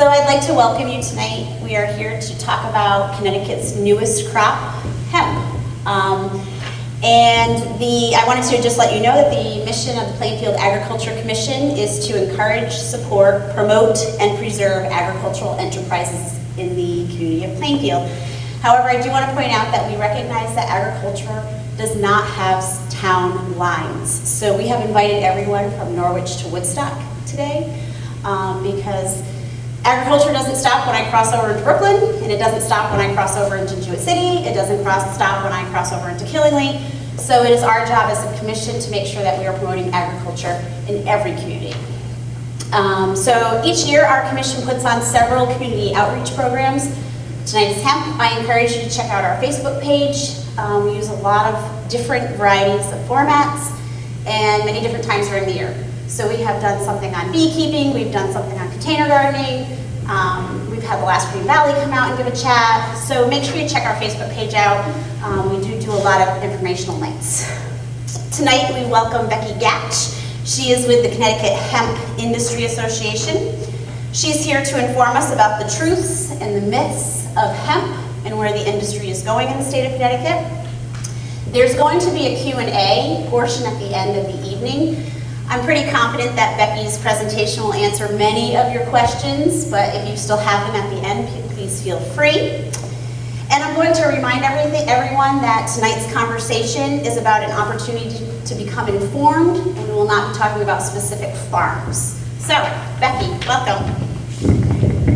So I'd like to welcome you tonight. We are here to talk about Connecticut's newest crop, hemp. I wanted to just let you know that the mission of the Plainfield Agriculture Commission is to encourage, support, promote, and preserve agricultural enterprises in the community of Plainfield. However, I do want to point out that we recognize that agriculture does not have town lines. So we have invited everyone from Norwich to Woodstock today because agriculture doesn't stop when I cross over into Brooklyn, and it doesn't stop when I cross over into Jewett City. It doesn't stop when I cross over into Killingly. So it is our job as a commission to make sure that we are promoting agriculture in every community. So each year our commission puts on several community outreach programs. Tonight is hemp. I encourage you to check out our Facebook page. We use a lot of different varieties of formats and many different times during the year. So we have done something on beekeeping, we've done something on container gardening, we've had the last Green Valley come out and give a chat. So make sure you check our Facebook page out. We do a lot of informational nights. Tonight we welcome Becky Hatch. She is with the Connecticut Hemp Industry Association. She's here to inform us about the truths and the myths of hemp and where the industry is going in the state of Connecticut. There's going to be a Q&A portion at the end of the evening. I'm pretty confident that Becky's presentation will answer many of your questions, but if you still have them at the end, please feel free. And I'm going to remind everyone that tonight's conversation is about an opportunity to become informed, and we will not be talking about specific farms. So, Becky, welcome.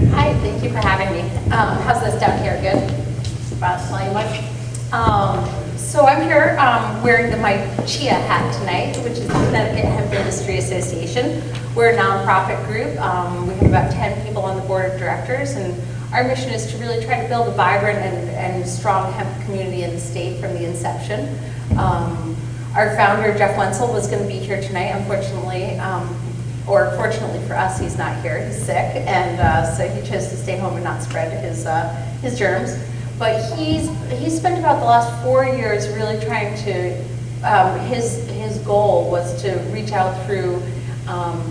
Hi, thank you for having me. How's this down here? Good? About smelling much? So I'm here wearing my CHIA hat tonight, which is the Connecticut Hemp Industry Association. We're a nonprofit group. We have about 10 people on the board of directors, and our mission is to really try to build a vibrant and strong hemp community in the state from the inception. Our founder, Jeff Wenzel, was going to be here tonight. Unfortunately, or fortunately for us, he's not here. He's sick, and so he chose to stay home and not spread his germs. But he's spent about the last 4 years really trying to, his goal was to reach out through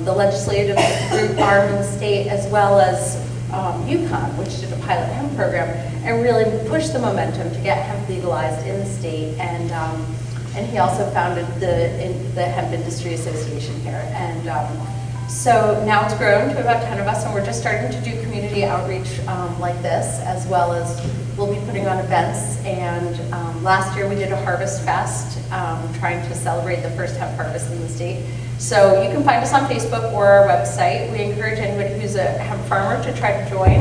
the legislative group arm in the state, as well as UConn, which did a pilot hemp program, and really push the momentum to get hemp legalized in the state. And he also founded the Hemp Industry Association here. And so now it's grown to about 10 of us, and we're just starting to do community outreach like this, as well as we'll be putting on events. And last year we did a harvest fest, trying to celebrate the first hemp harvest in the state. So you can find us on Facebook or our website. We encourage anybody who's a hemp farmer to try to join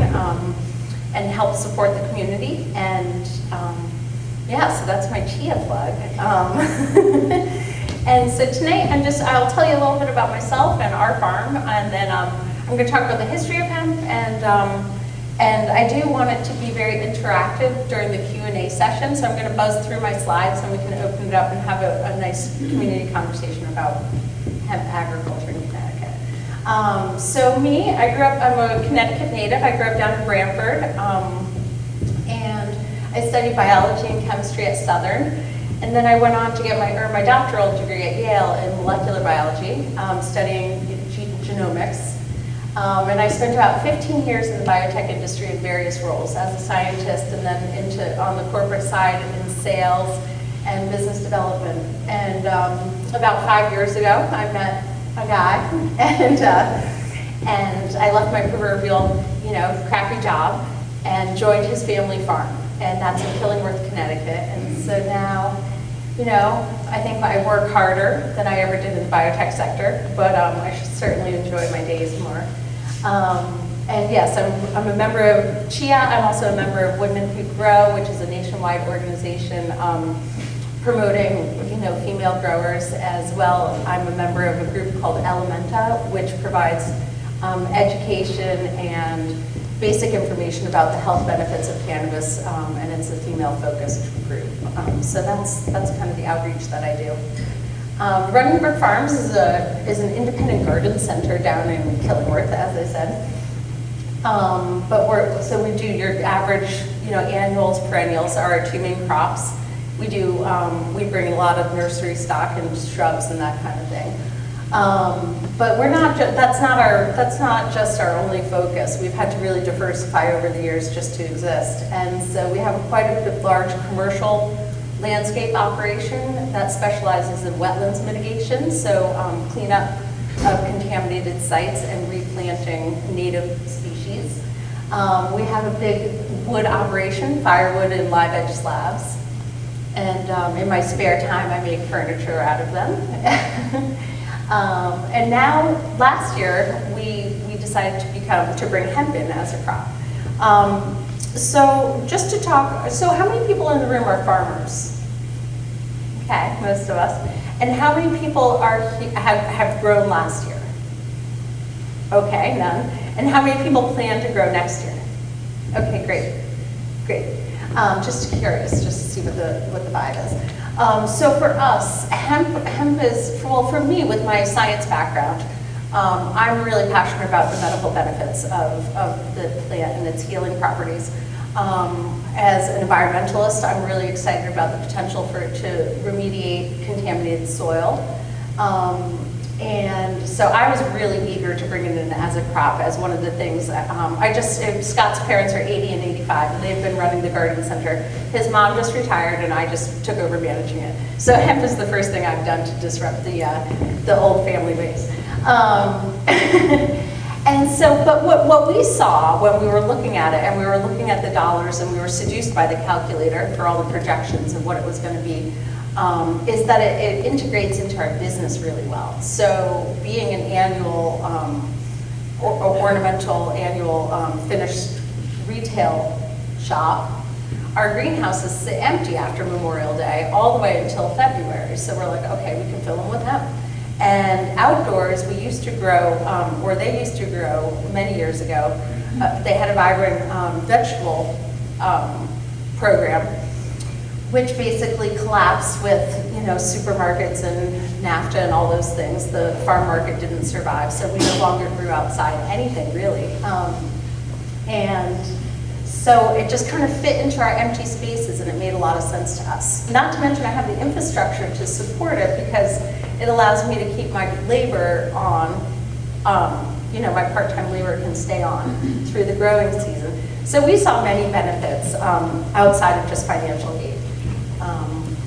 and help support the community. And yeah, so that's my CHIA plug. And so tonight I'll tell you a little bit about myself and our farm, and then I'm going to talk about the history of hemp, and I do want it to be very interactive during the Q&A session, so I'm going to buzz through my slides and we can open it up and have a nice community conversation about hemp agriculture in Connecticut. So me, I'm a Connecticut native. I grew up down in Branford, and I studied biology and chemistry at Southern. And then I went on to get my doctoral degree at Yale in molecular biology, studying genomics. And I spent about 15 years in the biotech industry in various roles as a scientist, and then on the corporate side in sales and business development. And about 5 years ago, I met a guy, and I left my proverbial, crappy job and joined his family farm. And that's in Killingworth, Connecticut. And so now, I think I work harder than I ever did in the biotech sector, but I should certainly enjoy my days more. And yes, I'm a member of CHIA. I'm also a member of Women Who Grow, which is a nationwide organization promoting, female growers as well. I'm a member of a group called Elementa, which provides education and basic information about the health benefits of cannabis, and it's a female-focused group. So that's kind of the outreach that I do. Runningbrook Farms is an independent garden center down in Killingworth, as I said. So we do your average, annuals, perennials are our two main crops. We bring a lot of nursery stock and shrubs and that kind of thing. But that's not just our only focus. We've had to really diversify over the years just to exist. And so we have quite a large commercial landscape operation that specializes in wetlands mitigation, so cleanup of contaminated sites and replanting native species. We have a big wood operation, firewood and live edge slabs. And in my spare time, I make furniture out of them. And now, last year, we decided to bring hemp in as a crop. So just to talk, so how many people in the room are farmers? Okay, most of us. And how many people have grown last year? Okay, none. And how many people plan to grow next year? Okay, great. Just curious, just to see what the vibe is. So for us, hemp is, well, for me, with my science background, I'm really passionate about the medical benefits of the plant and its healing properties. As an environmentalist, I'm really excited about the potential for it to remediate contaminated soil. And so I was really eager to bring it in as a crop as one of the things that, Scott's parents are 80 and 85, and they've been running the garden center. His mom just retired, and I just took over managing it. So hemp is the first thing I've done to disrupt the old family ways. And so, but what we saw when we were looking at it, and we were looking at the dollars, and we were seduced by the calculator for all the projections of what it was going to be, is that it integrates into our business really well. So being an annual, ornamental annual finished retail shop, our greenhouse is empty after Memorial Day all the way until February. So we're like, okay, we can fill them with hemp. And outdoors, we used to grow, or they used to grow many years ago. They had a vibrant vegetable program, which basically collapsed with, supermarkets and NAFTA and all those things. The farm market didn't survive, so we no longer grew outside anything really. And so it just kind of fit into our empty spaces, and it made a lot of sense to us. Not to mention I have the infrastructure to support it because it allows me to keep my labor on, my part-time labor can stay on through the growing season. So we saw many benefits outside of just financial aid.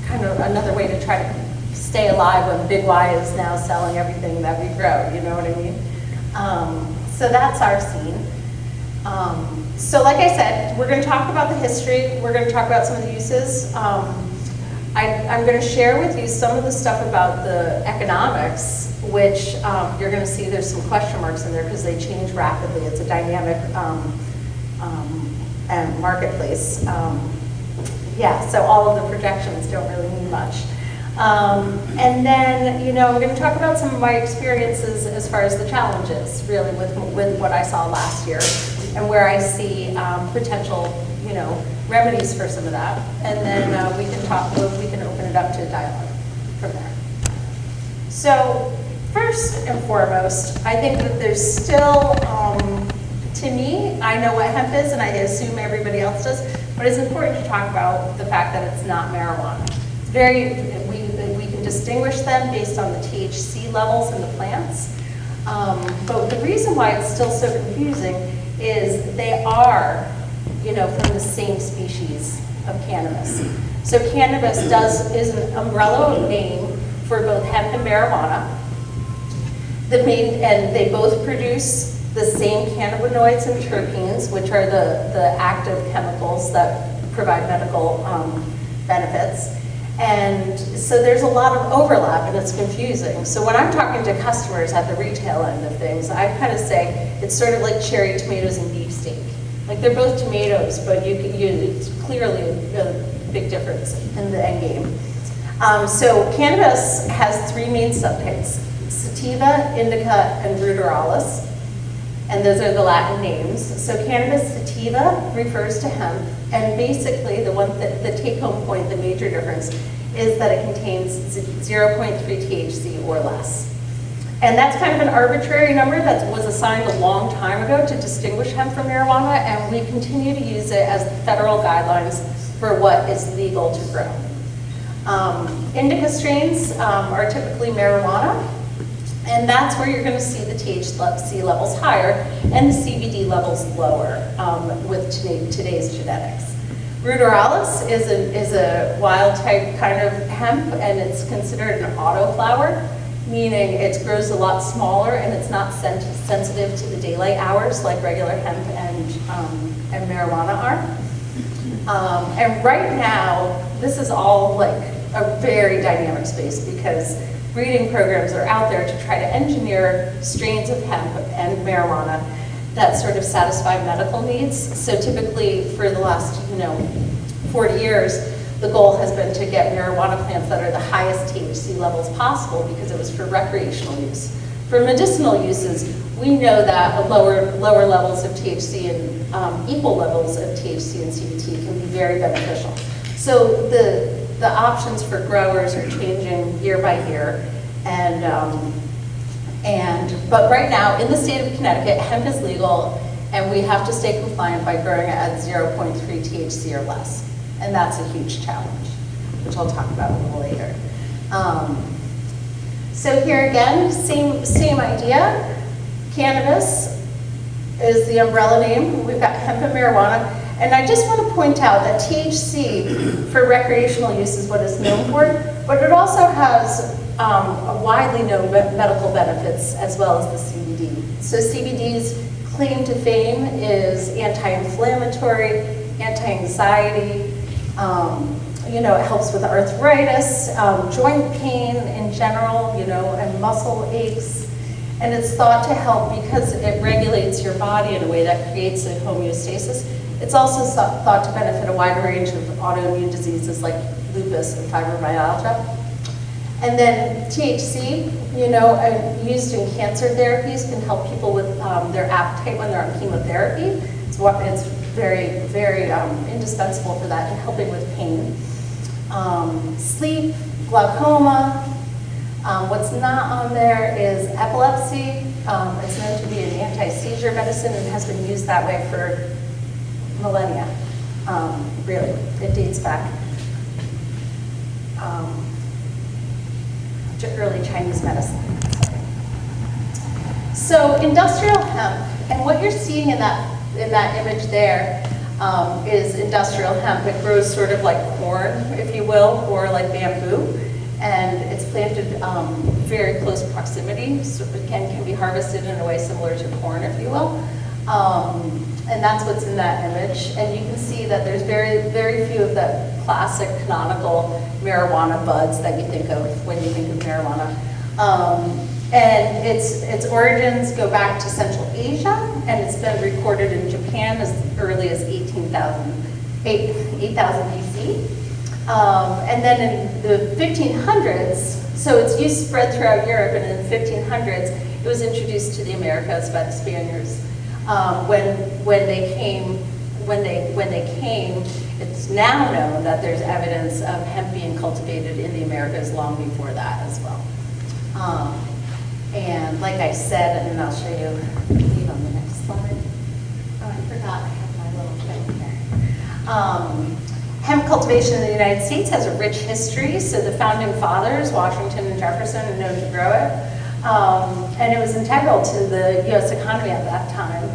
Kind of another way to try to stay alive when Big Y is now selling everything that we grow, you know what I mean? So that's our scene. So like I said, we're going to talk about the history, we're going to talk about some of the uses. I'm going to share with you some of the stuff about the economics, which you're going to see there's some question marks in there because they change rapidly. It's a dynamic marketplace. So all of the projections don't really mean much. And then, I'm going to talk about some of my experiences as far as the challenges, really, with what I saw last year and where I see potential, remedies for some of that. And then we can open it up to dialogue from there. So first and foremost, I think that there's still, to me, I know what hemp is, and I assume everybody else does, but it's important to talk about the fact that it's not marijuana. It's we can distinguish them based on the THC levels in the plants. But the reason why it's still so confusing is they are, from the same species of cannabis. So cannabis is an umbrella name for both hemp and marijuana. And they both produce the same cannabinoids and terpenes, which are the active chemicals that provide medical benefits. And so there's a lot of overlap, and it's confusing. So when I'm talking to customers at the retail end of things, I kind of say it's sort of like cherry tomatoes and beefsteak. Like they're both tomatoes, but it's clearly a big difference in the end game. So cannabis has three main subtypes: sativa, indica, and ruderalis. And those are the Latin names. So cannabis sativa refers to hemp, and basically the take-home point, the major difference, is that it contains 0.3 THC or less. And that's kind of an arbitrary number that was assigned a long time ago to distinguish hemp from marijuana, and we continue to use it as the federal guidelines for what is legal to grow. Indica strains are typically marijuana, And that's where you're going to see the THC levels higher and the CBD levels lower with today's genetics. Ruderalis is a wild type kind of hemp, and it's considered an autoflower, meaning it grows a lot smaller and it's not sensitive to the daylight hours like regular hemp and marijuana are. And right now, this is all like a very dynamic space because breeding programs are out there to try to engineer strains of hemp and marijuana that sort of satisfy medical needs. So typically for the last 40 years, the goal has been to get marijuana plants that are the highest THC levels possible because it was for recreational use. For medicinal uses, we know that lower levels of THC and equal levels of THC and CBD can be very beneficial. So the options for growers are changing year by year, but right now in the state of Connecticut, hemp is legal, and we have to stay compliant by growing it at 0.3 THC or less, and that's a huge challenge, which I'll talk about a little later. So here again, same idea. Cannabis is the umbrella name. We've got hemp and marijuana. And I just want to point out that THC for recreational use is what it's known for, but it also has a widely known medical benefits as well as the CBD. So CBD's claim to fame is anti-inflammatory, anti-anxiety, it helps with arthritis, joint pain in general, and muscle aches. And it's thought to help because it regulates your body in a way that creates a homeostasis. It's also thought to benefit a wide range of autoimmune diseases like lupus and fibromyalgia. And then THC, used in cancer therapies can help people with their appetite when they're on chemotherapy. It's very, very indispensable for that and helping with pain. Sleep, glaucoma. What's not on there is epilepsy. It's known to be an anti-seizure medicine and has been used that way for millennia. Really, it dates back to early Chinese medicine. So industrial hemp, and what you're seeing in that image there is industrial hemp. It grows sort of like corn, if you will, or like bamboo. And it's planted very close proximity, so it can be harvested in a way similar to corn, if you will. And that's what's in that image. And you can see that there's very, very few of the classic canonical marijuana buds that you think of when you think of marijuana. And its origins go back to Central Asia, and it's been recorded in Japan as early as 8,000 BC. And then in the 1500s, so its use spread throughout Europe, and in the 1500s, it was introduced to the Americas by the Spaniards. When they came, it's now known that there's evidence of hemp being cultivated in the Americas long before that as well. And like I said, and I'll show you, I believe on the next slide. Oh, I forgot I have my little thing here. Hemp cultivation in the United States has a rich history. So the founding fathers, Washington and Jefferson, are known to grow it. And it was integral to the US economy at that time.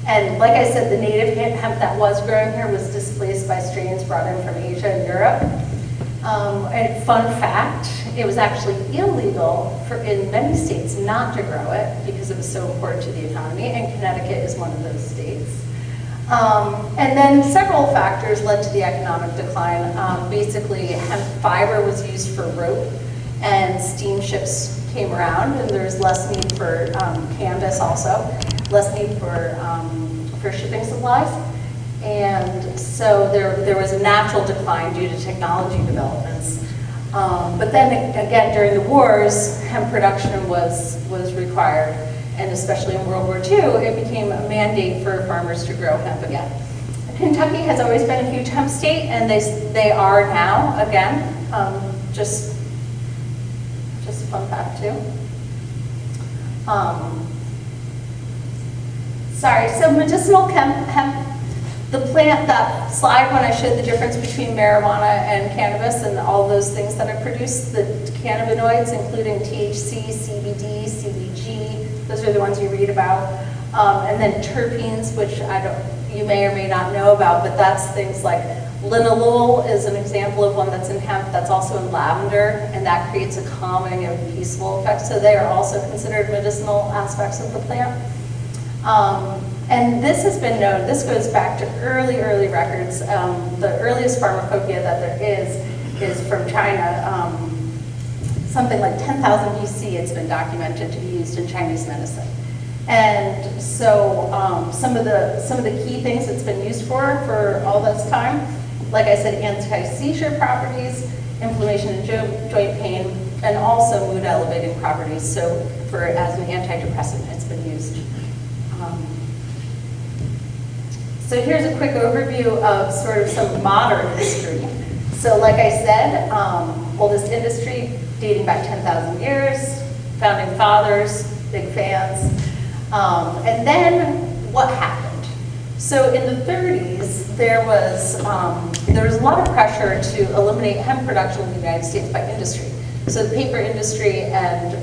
And like I said, the native hemp that was growing here was displaced by strains brought in from Asia and Europe. And fun fact, it was actually illegal in many states not to grow it because it was so important to the economy, and Connecticut is one of those states. And then several factors led to the economic decline. Basically, hemp fiber was used for rope, and steamships came around, and there was less need for canvas also, less need for shipping supplies. And so there was a natural decline due to technology developments. But then again, during the wars, hemp production was required, and especially in World War II, it became a mandate for farmers to grow hemp again. Kentucky has always been a huge hemp state, and they are now again. Just a fun fact too. Sorry, so medicinal hemp The plant, that slide when I showed the difference between marijuana and cannabis and all those things that are produced, the cannabinoids, including THC, CBD, CBG, those are the ones you read about. And then terpenes, which you may or may not know about, but that's things like linalool is an example of one that's in hemp, that's also in lavender, and that creates a calming and peaceful effect. So they are also considered medicinal aspects of the plant. And this has been known, this goes back to early records. The earliest pharmacopoeia that there is from China. Something like 10,000 BC it's been documented to be used in Chinese medicine. And so some of the key things it's been used for all this time, like I said, anti-seizure properties, inflammation and joint pain, and also mood elevating properties. So as an antidepressant, it's been used. So here's a quick overview of sort of some modern history. So like I said, oldest industry dating back 10,000 years, founding fathers, big fans. And then what happened? So in the 30s, there was a lot of pressure to eliminate hemp production in the United States by industry. So the paper industry and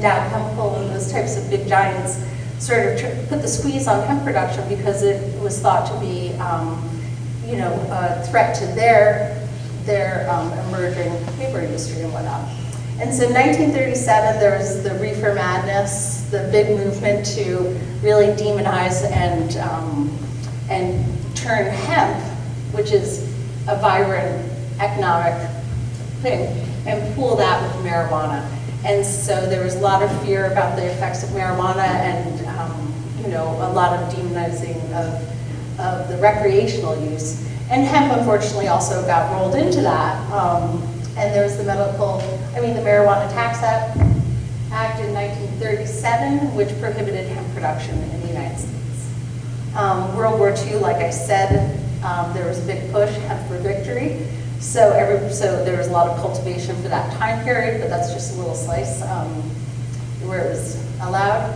Dow Chemical and those types of big giants sort of put the squeeze on hemp production because it was thought to be, a threat to their emerging paper industry and whatnot. And so in 1937, there was the reefer madness, the big movement to really demonize and turn hemp, which is a vibrant economic thing, and pool that with marijuana. And so there was a lot of fear about the effects of marijuana and a lot of demonizing of the recreational use. And hemp, unfortunately, also got rolled into that. And there was the Marijuana Tax Act in 1937, which prohibited hemp production in the United States. World War II, like I said, there was a big push, hemp for victory. So there was a lot of cultivation for that time period, but that's just a little slice where it was allowed.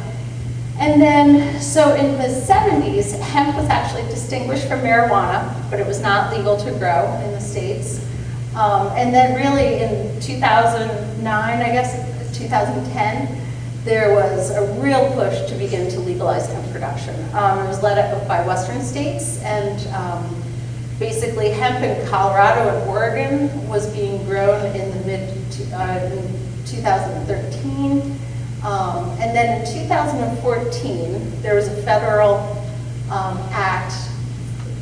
And then, so in the 70s, hemp was actually distinguished from marijuana, but it was not legal to grow in the States. And then really in 2009, I guess, 2010, there was a real push to begin to legalize hemp production. It was led up by Western states, and basically hemp in Colorado and Oregon was being grown in the 2013. And then in 2014, there was a federal act,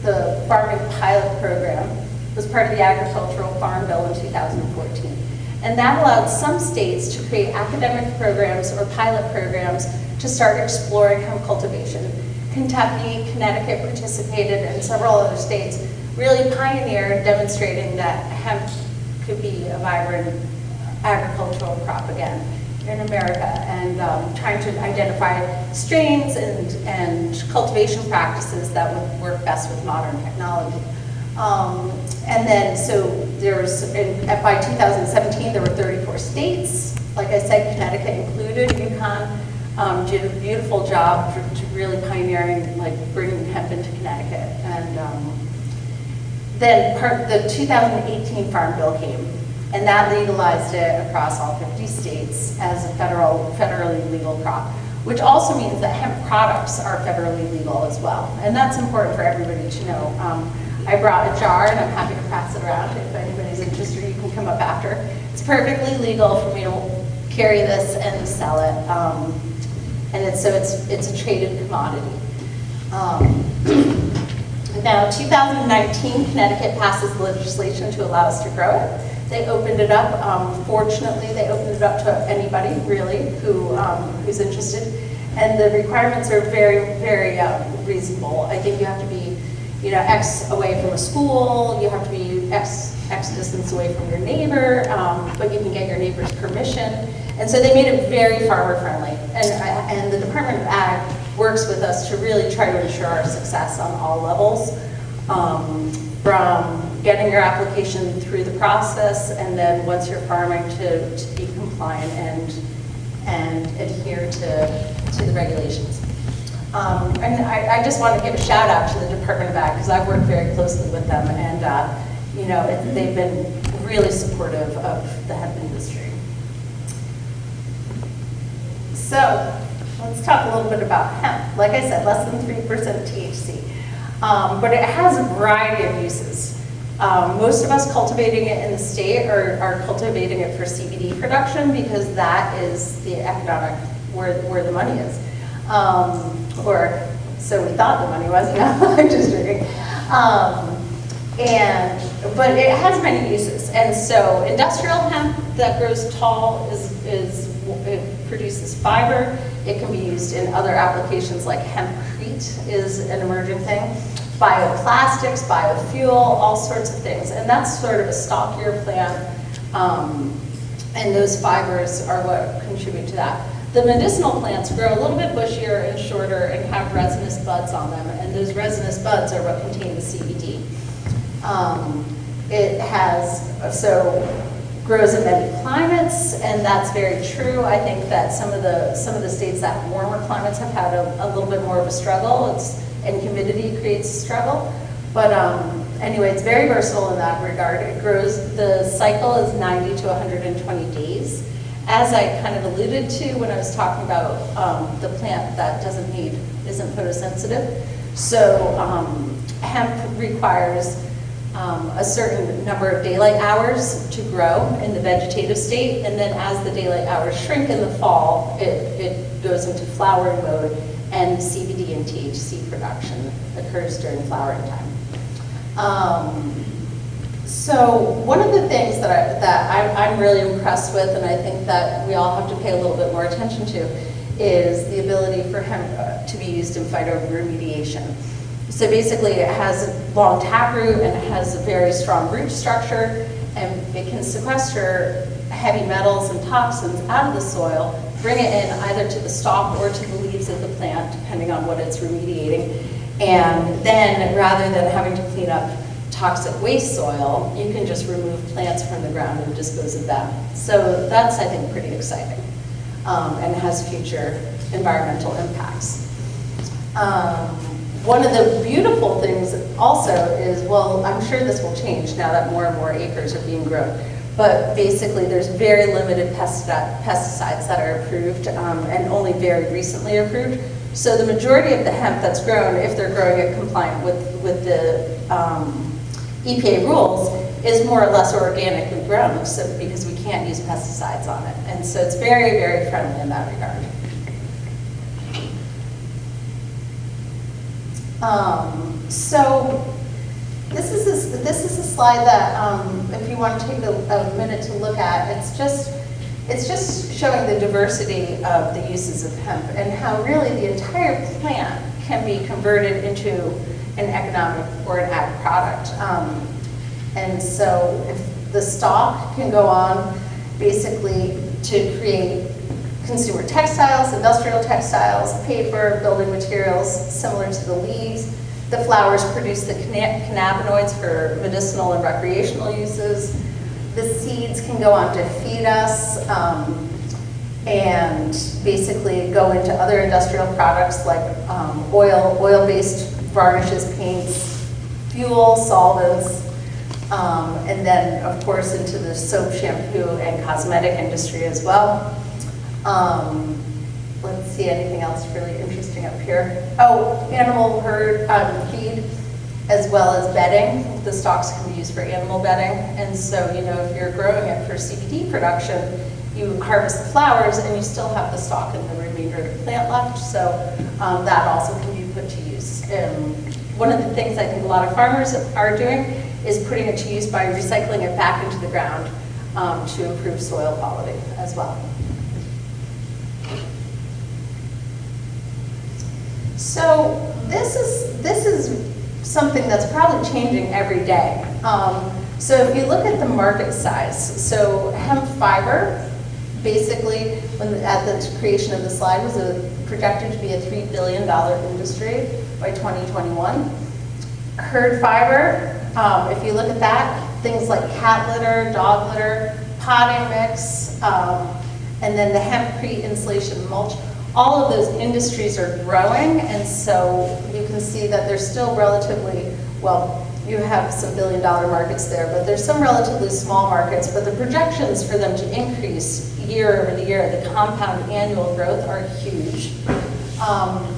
the Farming Pilot Program, was part of the Agricultural Farm Bill in 2014. And that allowed some states to create academic programs or pilot programs to start exploring hemp cultivation. Kentucky, Connecticut participated, and several other states really pioneered demonstrating that hemp could be a vibrant agricultural crop again in America, and trying to identify strains and cultivation practices that would work best with modern technology. And then, so by 2017, there were 34 states. Like I said, Connecticut included. UConn did a beautiful job to really pioneering, like bringing hemp into Connecticut. And then the 2018 Farm Bill came, and that legalized it across all 50 states as a federally legal crop, which also means that hemp products are federally legal as well. And that's important for everybody to know. I brought a jar, and I'm happy to pass it around. If anybody's interested, you can come up after. It's perfectly legal for me to carry this and sell it. And it's a traded commodity. Now, 2019, Connecticut passes legislation to allow us to grow it. They opened it up. Fortunately, they opened it up to anybody, really, who's interested. And the requirements are very, very reasonable. I think you have to be, X away from a school. You have to be X distance away from your neighbor, but you can get your neighbor's permission. And so they made it very farmer friendly. And the Department of Ag works with us to really try to ensure our success on all levels, from getting your application through the process, and then once you're farming to be compliant and adhere to the regulations. And I just want to give a shout out to the Department of Ag because I've worked very closely with them, and you know, they've been really supportive of the hemp industry. So let's talk a little bit about hemp. Like I said, less than 3% THC, but it has a variety of uses. Most of us cultivating it in the state are cultivating it for CBD production because that is the economic, where the money is. Or so we thought the money was, no, I'm just joking. But it has many uses. And so industrial hemp that grows tall it produces fiber. It can be used in other applications like hempcrete is an emerging thing. Bioplastics, biofuel, all sorts of things. And that's sort of a stockier plant. And those fibers are what contribute to that. The medicinal plants grow a little bit bushier and shorter and have resinous buds on them, and those resinous buds are what contain the CBD. Grows in many climates, and that's very true. I think that some of the states that have warmer climates have had a little bit more of a struggle, and humidity creates a struggle. But anyway, it's very versatile in that regard. It grows, the cycle is 90 to 120 days. As I kind of alluded to when I was talking about the plant that isn't photosensitive. So hemp requires a certain number of daylight hours to grow in the vegetative state, and then as the daylight hours shrink in the fall, it goes into flowering mode, and CBD and THC production occurs during flowering time. So one of the things that I'm really impressed with, and I think that we all have to pay a little bit more attention to, is the ability for hemp to be used in phytoremediation. So basically it has a long taproot and it has a very strong root structure, and it can sequester heavy metals and toxins out of the soil, bring it in either to the stalk or to the leaves of the plant, depending on what it's remediating. And then rather than having to clean up toxic waste soil, you can just remove plants from the ground and dispose of them. So that's, I think, pretty exciting, and has future environmental impacts. One of the beautiful things also is, well, I'm sure this will change now that more and more acres are being grown, but basically there's very limited pesticides that are approved, and only very recently approved. So the majority of the hemp that's grown, if they're growing it compliant with the EPA rules, is more or less organically grown, so because we can't use pesticides on it. And so it's very, very friendly in that regard. So this is a slide that if you want to take a minute to look at, it's just showing the diversity of the uses of hemp and how really the entire plant can be converted into an economic or an ag product. And so if the stalk can go on basically to create consumer textiles, industrial textiles, paper, building materials, similar to the leaves. The flowers produce the cannabinoids for medicinal and recreational uses. The seeds can go on to feed us and basically go into other industrial products like oil-based varnishes, paints, fuel, solvents, and then of course into the soap, shampoo, and cosmetic industry as well. Let's see, anything else really interesting up here? Oh, animal herd feed, as well as bedding. The stalks can be used for animal bedding. And so, you know, if you're growing it for CBD production, you harvest the flowers and you still have the stalk and the remainder of the plant left. So that also can be put to use. One of the things I think a lot of farmers are doing is putting it to use by recycling it back into the ground to improve soil quality as well. So this is something that's probably changing every day. So if you look at the market size, so hemp fiber, basically, at the creation of the slide, was projected to be a $3 billion industry by 2021. Herd fiber, if you look at that, things like cat litter, dog litter, potting mix, and then the hempcrete insulation mulch, all of those industries are growing, and so you can see that they're still relatively, well, you have some billion-dollar markets there, but there's some relatively small markets, but the projections for them to increase year over the year, the compound annual growth, are huge.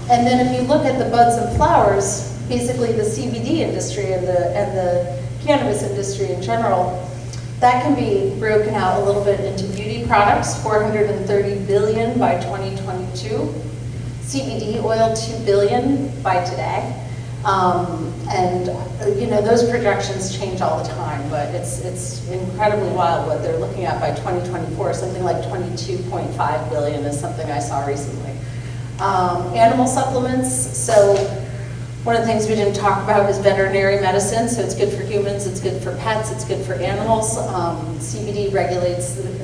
And then if you look at the buds and flowers, basically the CBD industry and the cannabis industry in general, that can be broken out a little bit into beauty products, $430 billion by 2022, CBD oil, $2 billion by today. And those projections change all the time, but it's incredibly wild what they're looking at by 2024. Something like 22.5 billion is something I saw recently. Animal supplements, so one of the things we didn't talk about is veterinary medicine. So it's good for humans, it's good for pets, it's good for animals. CBD regulates an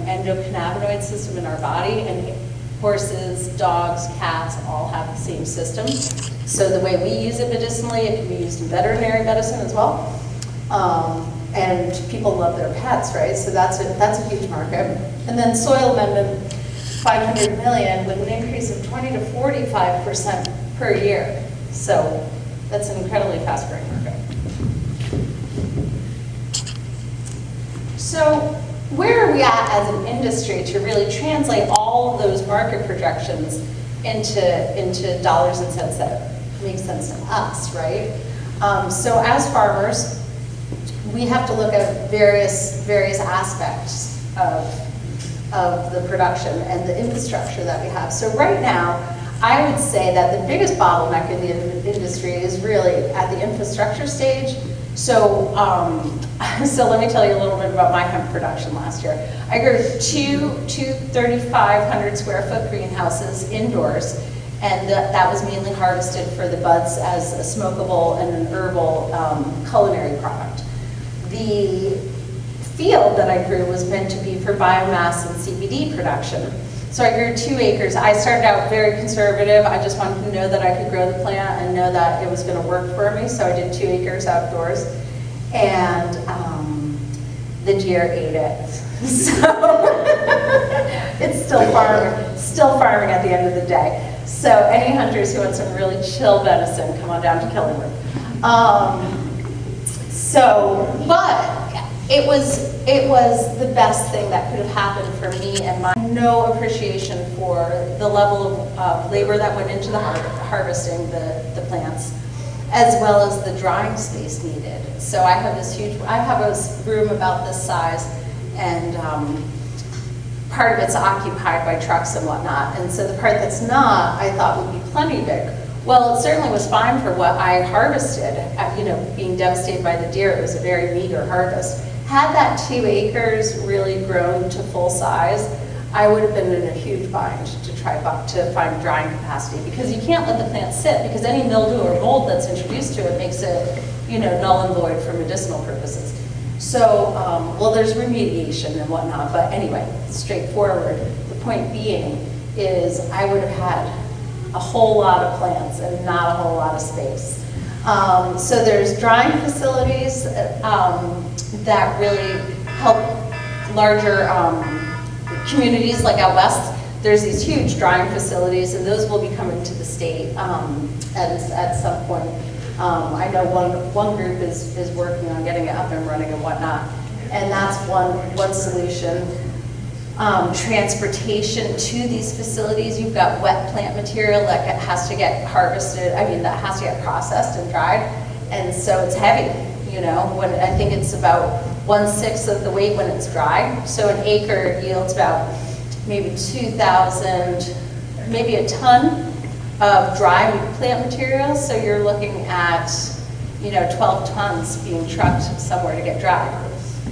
endocannabinoid system in our body, and horses, dogs, cats all have the same system. So the way we use it medicinally, it can be used in veterinary medicine as well. And people love their pets, right? So that's a huge market. And then soil amendment, 500 million with an increase of 20 to 45% per year. So that's an incredibly fast growing market. So where are we at as an industry to really translate all of those market projections into dollars and cents that make sense to us, right? So as farmers, we have to look at various aspects of the production and the infrastructure that we have. So right now, I would say that the biggest bottleneck in the industry is really at the infrastructure stage. So, so let me tell you a little bit about my hemp production last year. I grew two 3,500 square foot greenhouses indoors, and that was mainly harvested for the buds as a smokable and an herbal culinary product. The field that I grew was meant to be for biomass and CBD production. So I grew 2 acres. I started out very conservative. I just wanted to know that I could grow the plant and know that it was going to work for me. So I did 2 acres outdoors, and the deer ate it. So it's still farming at the end of the day. So any hunters who want some really chill venison, come on down to Killingwood. But it was the best thing that could have happened for me and my no appreciation for the level of labor that went into the harvesting the plants, as well as the drying space needed. So I have a room about this size, and part of it's occupied by trucks and whatnot, and so the part that's not, I thought would be plenty big. Well, it certainly was fine for what I harvested, being devastated by the deer. It was a very meager harvest. Had that 2 acres really grown to full size, I would have been in a huge bind to try to find drying capacity, because you can't let the plant sit, because any mildew or mold that's introduced to it makes it, null and void for medicinal purposes. So, well, there's remediation and whatnot, but anyway, straightforward. The point being is I would have had a whole lot of plants and not a whole lot of space. So there's drying facilities that really help larger communities like out west. There's these huge drying facilities, and those will be coming to the state at some point. I know one group is working on getting it up and running and whatnot, and that's one solution. Transportation to these facilities, you've got wet plant material that has to get harvested, that has to get processed and dried, and so it's heavy, when I think it's about 1/6 of the weight when it's dry. So an acre yields about maybe 2,000, maybe a ton of dry plant material, so you're looking at 12 tons being trucked somewhere to get dry.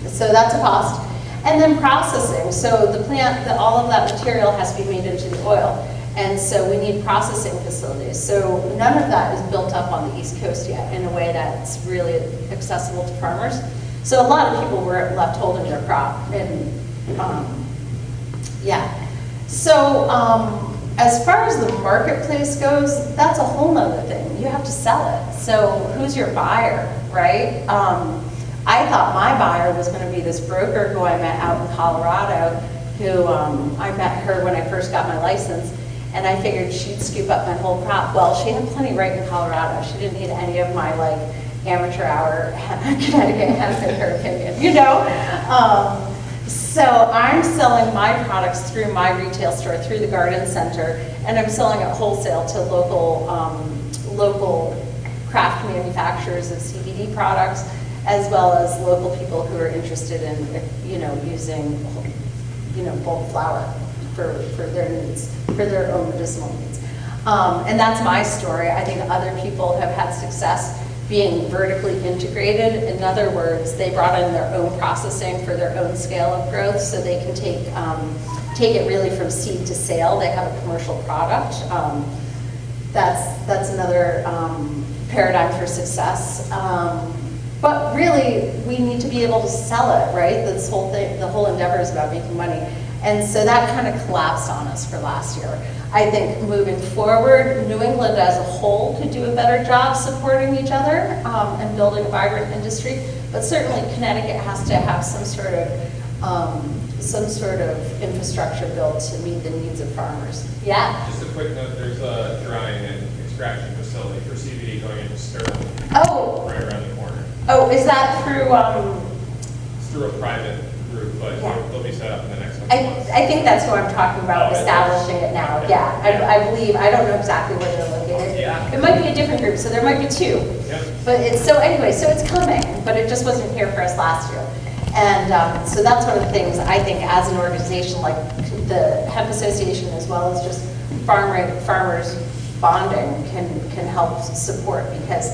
So that's a cost. And then processing, so the plant, all of that material has to be made into the oil, and so we need processing facilities. So none of that is built up on the East Coast yet in a way that's really accessible to farmers. So a lot of people were left holding their crop, and yeah. So as far as the marketplace goes, that's a whole nother thing. You have to sell it. So who's your buyer, right? I thought my buyer was going to be this broker who I met out in Colorado who I met her when I first got my license, and I figured she'd scoop up my whole crop. Well, she had plenty right in Colorado. She didn't need any of my like amateur hour Connecticut hemp in her opinion, you know? So I'm selling my products through my retail store, through the garden center, and I'm selling it wholesale to local craft manufacturers of CBD products, as well as local people who are interested in, using, bulk flower for their needs, for their own medicinal needs. And that's my story. I think other people have had success being vertically integrated. In other words, they brought in their own processing for their own scale of growth, so they can take it really from seed to sale. They have a commercial product. That's another paradigm for success. But really, we need to be able to sell it, right? This whole thing, the whole endeavor is about making money. And so that kind of collapsed on us for last year. I think moving forward, New England as a whole could do a better job supporting each other and building a vibrant industry. But certainly Connecticut has to have some sort of infrastructure built to meet the needs of farmers. Yeah? Just a quick note, there's a drying and extraction facility for CBD going into Sterling. Oh. Right around the corner. Oh, is that through? It's through a private group, but Yeah. they'll be set up in the next couple months. I think that's who I'm talking about, Oh, establishing it now. okay. Yeah, I believe, I don't know exactly where they're located. Yeah. It might be a different group, so there might be two. Yep. But it's, so anyway, so it's coming, but it just wasn't here for us last year. And so that's one of the things I think as an organization like the Hemp Association, as well as just farmers bonding can help support, because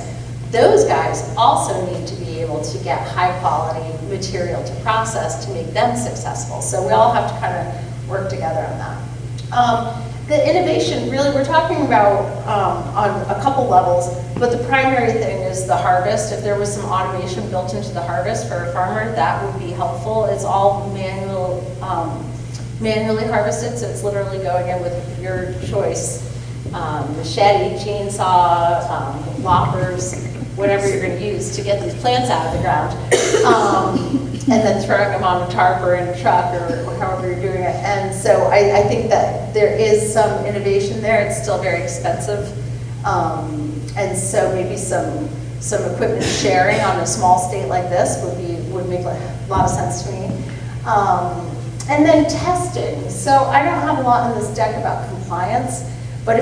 those guys also need to be able to get high quality material to process to make them successful. So we all have to kind of work together on that. The innovation, really, we're talking about on a couple levels, but the primary thing is the harvest. If there was some automation built into the harvest for a farmer, that would be helpful. It's all manually harvested, so it's literally going in with your choice. Machete, chainsaw, loppers, whatever you're going to use to get these plants out of the ground, and then throwing them on a tarp or in a truck or however you're doing it. And so I think that there is some innovation there. It's still very expensive, and so maybe some equipment sharing on a small state like this would make a lot of sense to me. And then testing. So I don't have a lot in this deck about compliance. But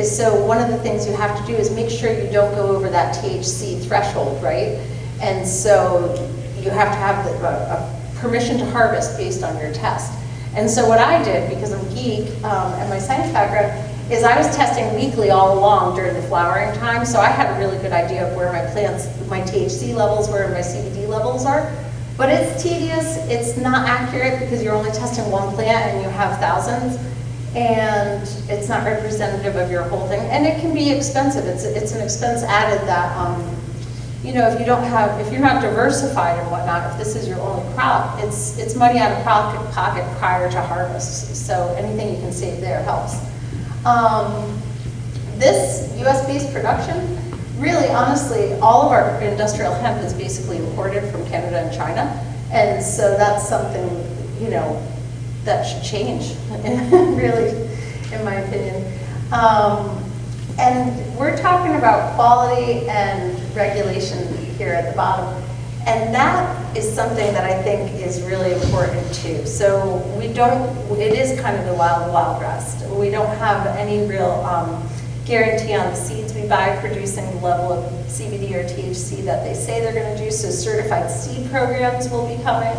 so one of the things you have to do is make sure you don't go over that THC threshold, right? And so you have to have a permission to harvest based on your test. And so what I did, because I'm a geek and my science background, is I was testing weekly all along during the flowering time. So I had a really good idea of where my THC levels were and my CBD levels are. But it's tedious, it's not accurate because you're only testing one plant and you have thousands. And it's not representative of your whole thing, and it can be expensive. It's an expense added that, if you're not diversified and whatnot, if this is your only crop, it's money out of pocket prior to harvest. So anything you can save there helps. This U.S.-based production, really, honestly, all of our industrial hemp is basically imported from Canada and China, and so that's something, that should change, really, in my opinion. And we're talking about quality and regulation here at the bottom. And that is something that I think is really important too. So it is kind of the wild, wild west. We don't have any real guarantee on the seeds we buy producing the level of CBD or THC that they say they're gonna do. So certified seed programs will be coming,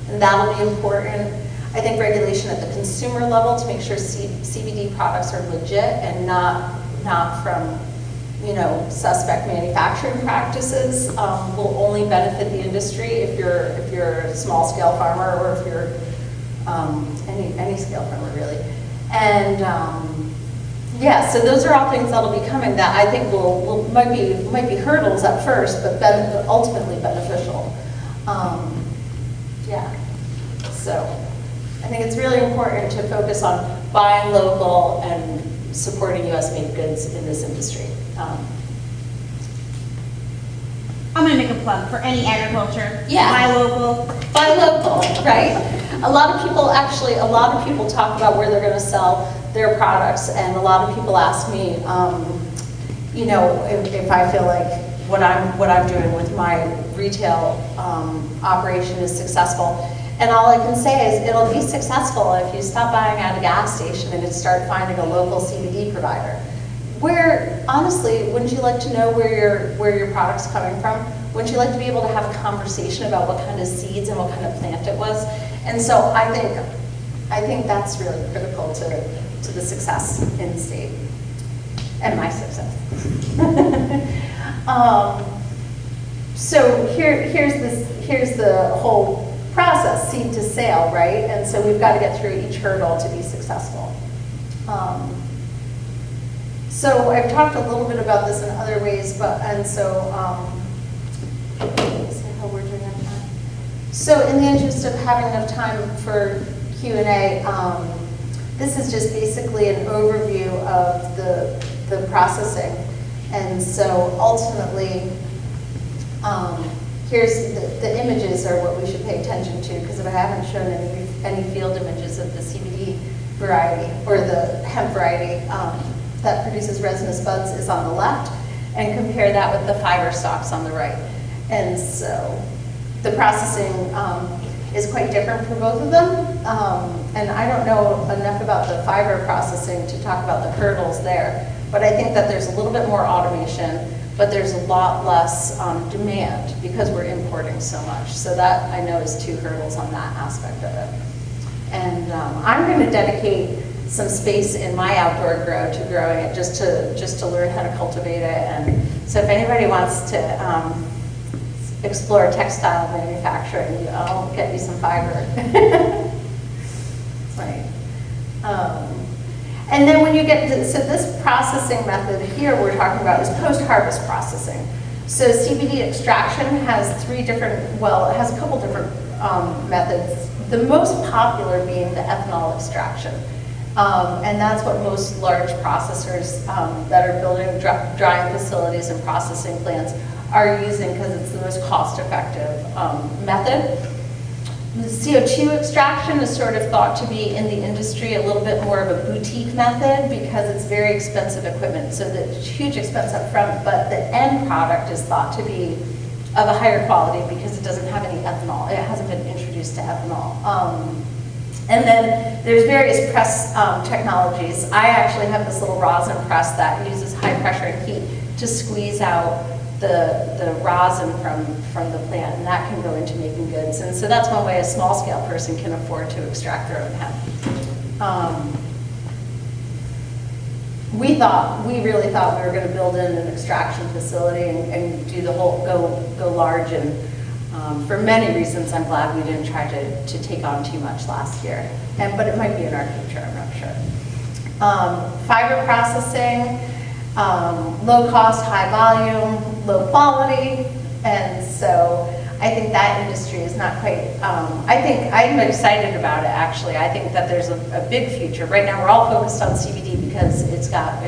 and that'll be important. I think regulation at the consumer level to make sure CBD products are legit and not from, suspect manufacturing practices will only benefit the industry if you're a small scale farmer or if you're any scale farmer really. And so those are all things that'll be coming that I think might be hurdles at first, but ultimately beneficial. So I think it's really important to focus on buying local and supporting U.S. made goods in this industry. I'm going to make doing a plug for any agriculture. Yeah. Buy local. Buy local, right? A lot of people talk about where they're going to sell their products, and a lot of people ask me, you know, if I feel like what I'm doing with my retail operation is successful. And all I can say is it'll be successful if you stop buying at a gas station and start finding a local CBD provider. Where, honestly, wouldn't you like to know where your product's coming from? Wouldn't you like to be able to have a conversation about what kind of seeds and what kind of plant it was? And so I think that's really critical to the success in the state and my success. So here's the whole process, seed to sale, right? And so we've got to get through each hurdle to be successful. So I've talked a little bit about this in other ways, let's see how we're doing on time. So in the interest of having enough time for Q&A, this is just basically an overview of the processing. And so ultimately, here's the images are what we should pay attention to, because if I haven't shown any field images of the CBD variety or the hemp variety that produces resinous buds is on the left, and compare that with the fiber stalks on the right. And so the processing is quite different for both of them. And I don't know enough about the fiber processing to talk about the hurdles there, but I think that there's a little bit more automation, but there's a lot less demand because we're importing so much. So that I know is two hurdles on that aspect of it. And I'm going to dedicate some space in my outdoor grow to growing it, just to learn how to cultivate it. And so if anybody wants to explore textile manufacturing, I'll get you some fiber. That's right. And then when you get to, so this processing method here we're talking about is post-harvest processing. So CBD extraction has it has a couple different methods. The most popular being the ethanol extraction. And that's what most large processors that are building drying facilities and processing plants are using, because it's the most cost-effective method. The CO2 extraction is sort of thought to be in the industry a little bit more of a boutique method because it's very expensive equipment. So the huge expense up front, but the end product is thought to be of a higher quality because it doesn't have any ethanol. It hasn't been introduced to ethanol. And then there's various press technologies. I actually have this little rosin press that uses high pressure and heat to squeeze out the rosin from the plant, and that can go into making goods. And so that's one way a small scale person can afford to extract their own hemp. We really thought we were going to build in an extraction facility and do the whole, go large, and for many reasons I'm glad we didn't try to take on too much last year. But it might be in our future, I'm not sure. Fiber processing, low cost, high volume, low quality, and so I think that industry is not quite, I'm excited about it actually. I think that there's a big future. Right now we're all focused on CBD because it's got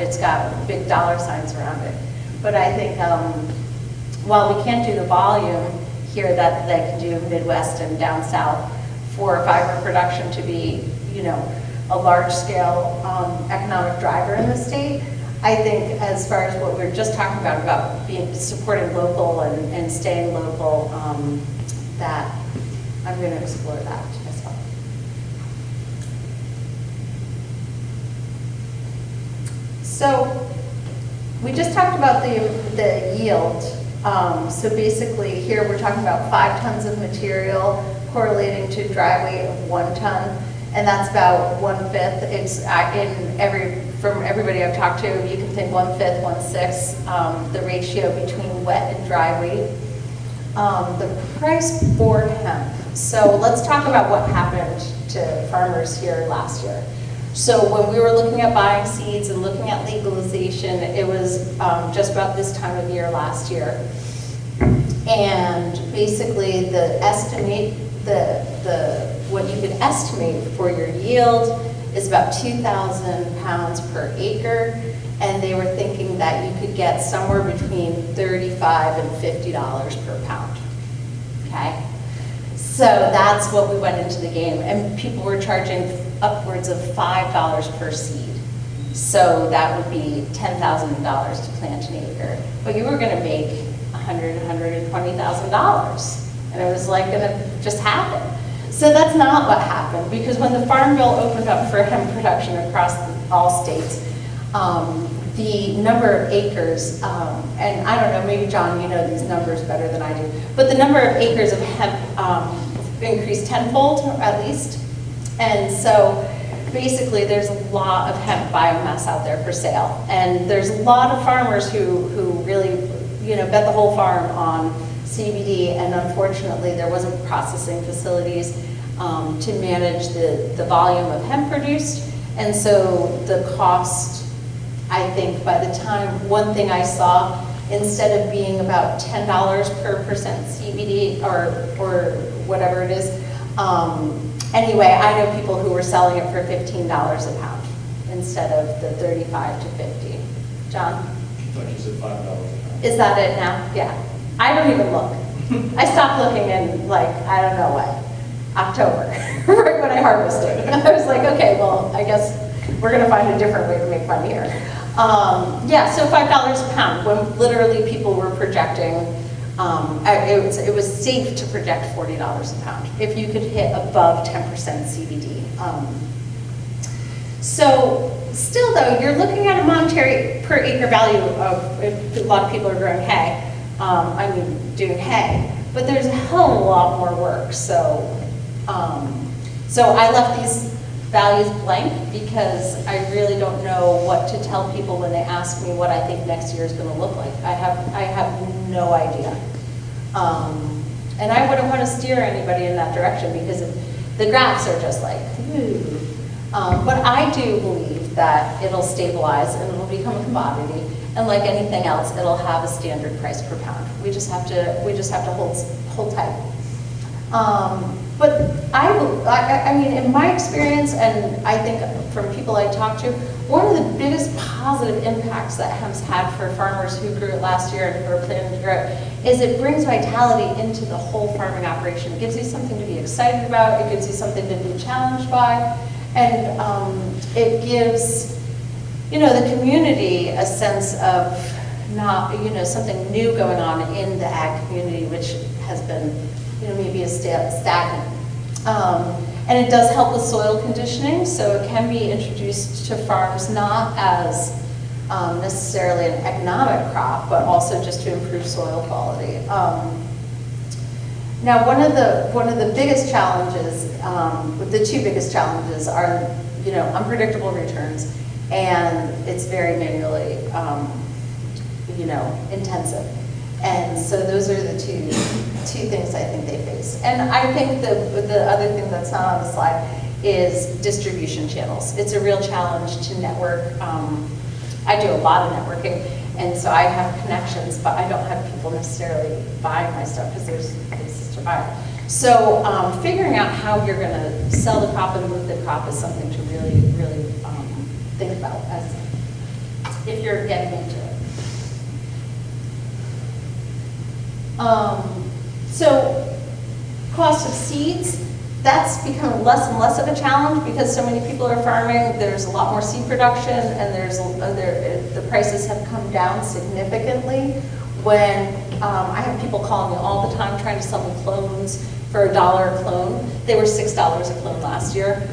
big dollar signs around it. But I think while we can't do the volume here that they can do Midwest and down south for fiber production to be, a large scale economic driver in the state, I think as far as what we were just talking about supporting local and staying local, that I'm going to explore that as well. So we just talked about the yield. So basically here we're talking about 5 tons of material correlating to dry weight of 1 ton. And that's about 1/5. It's from everybody I've talked to, you can think 1/5, 1/6, the ratio between wet and dry weight. The price for hemp. So let's talk about what happened to farmers here last year. So when we were looking at buying seeds and looking at legalization, it was just about this time of year last year. And basically what you could estimate for your yield is about 2,000 pounds per acre, and they were thinking that you could could get somewhere between $35 and $50 per pound, okay? So that's what we went into the game, and people were charging upwards of $5 per seed. So that would be $10,000 to plant an acre. But you were gonna make $120,000. And it was like gonna just happen. So that's not what happened, because when the Farm Bill opened up for hemp production across all states, the number of acres, and I don't know, maybe John, you know these numbers better than I do, but the number of acres of hemp increased tenfold at least. And so basically there's a lot of hemp biomass out there for sale. And there's a lot of farmers who really, bet the whole farm on CBD, and unfortunately there wasn't processing facilities to manage the volume of hemp produced. And so the cost, I think by the time, one thing I saw, instead of being about $10 per percent CBD or whatever it is, anyway, I know people who were selling it for $15 a pound instead of the 35 to 50. John? I thought you said $5 a pound. Is that it now? Yeah. I don't even look. I stopped looking in I don't know what, October, right when I harvested. I was like, okay, well, I guess we're gonna find a different way to make money here. So $5 a pound, when literally people were projecting, it was safe to project $40 a pound if you could hit above 10% CBD. So still though, you're looking at a monetary per acre value of, if a lot of people are growing hay, doing hay, but there's a hell of a lot more work. So I left these values blank because I really don't know what to tell people when they ask me what I think next year is going to look like. I have no idea. And I wouldn't want to steer anybody in that direction because the graphs are just like, ooh. But I do believe that it'll stabilize and it'll become a commodity. And like anything else, it'll have a standard price per pound. We just have to hold tight. But I mean, in my experience, and I think from people I talked to, one of the biggest positive impacts that hemp's had for farmers who grew it last year and who are planning to grow it is it brings vitality into the whole farming operation. It gives you something to be excited about. It gives you something to be challenged by. And it gives, the community a sense of something new going on in the ag community, which has been maybe a stagnant. And it does help with soil conditioning, so it can be introduced to farms not as necessarily an economic crop, but also just to improve soil quality. Now, one of the biggest challenges, the two biggest challenges are, unpredictable returns, and it's very manually, intensive. And so those are the two things I think they face. And I think the other thing that's not on the slide is distribution channels. It's a real challenge to network. I do a lot of networking, and so I have connections, but I don't have people necessarily buying my stuff because there's places to buy it. So figuring out how you're going to sell the crop and move the crop is something to really, really think about as if you're getting into it. So cost of seeds, that's become less and less of a challenge because so many people are farming. There's a lot more seed production, and the prices have come down significantly. When I have people calling me all the time trying to sell me clones for $1 a clone. They were $6 a clone last year.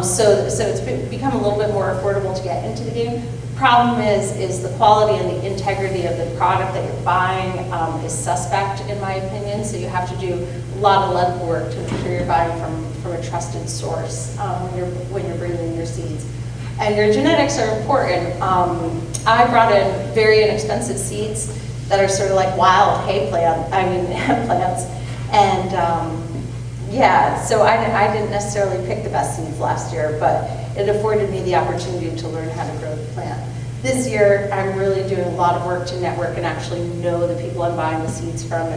So it's become a little bit more affordable to get into the game. Problem is the quality and the integrity of the product that you're buying is suspect, in my opinion. So you have to do a lot of lead work to make sure you're buying from a trusted source when you're bringing in your seeds. And your genetics are important. I brought in very inexpensive seeds that are sort of like wild hemp plants. And so I didn't necessarily pick the best seeds last year, but it afforded me the opportunity to learn how to grow the plant. This year, I'm really doing a lot of work to network and actually know the people I'm buying the seeds from,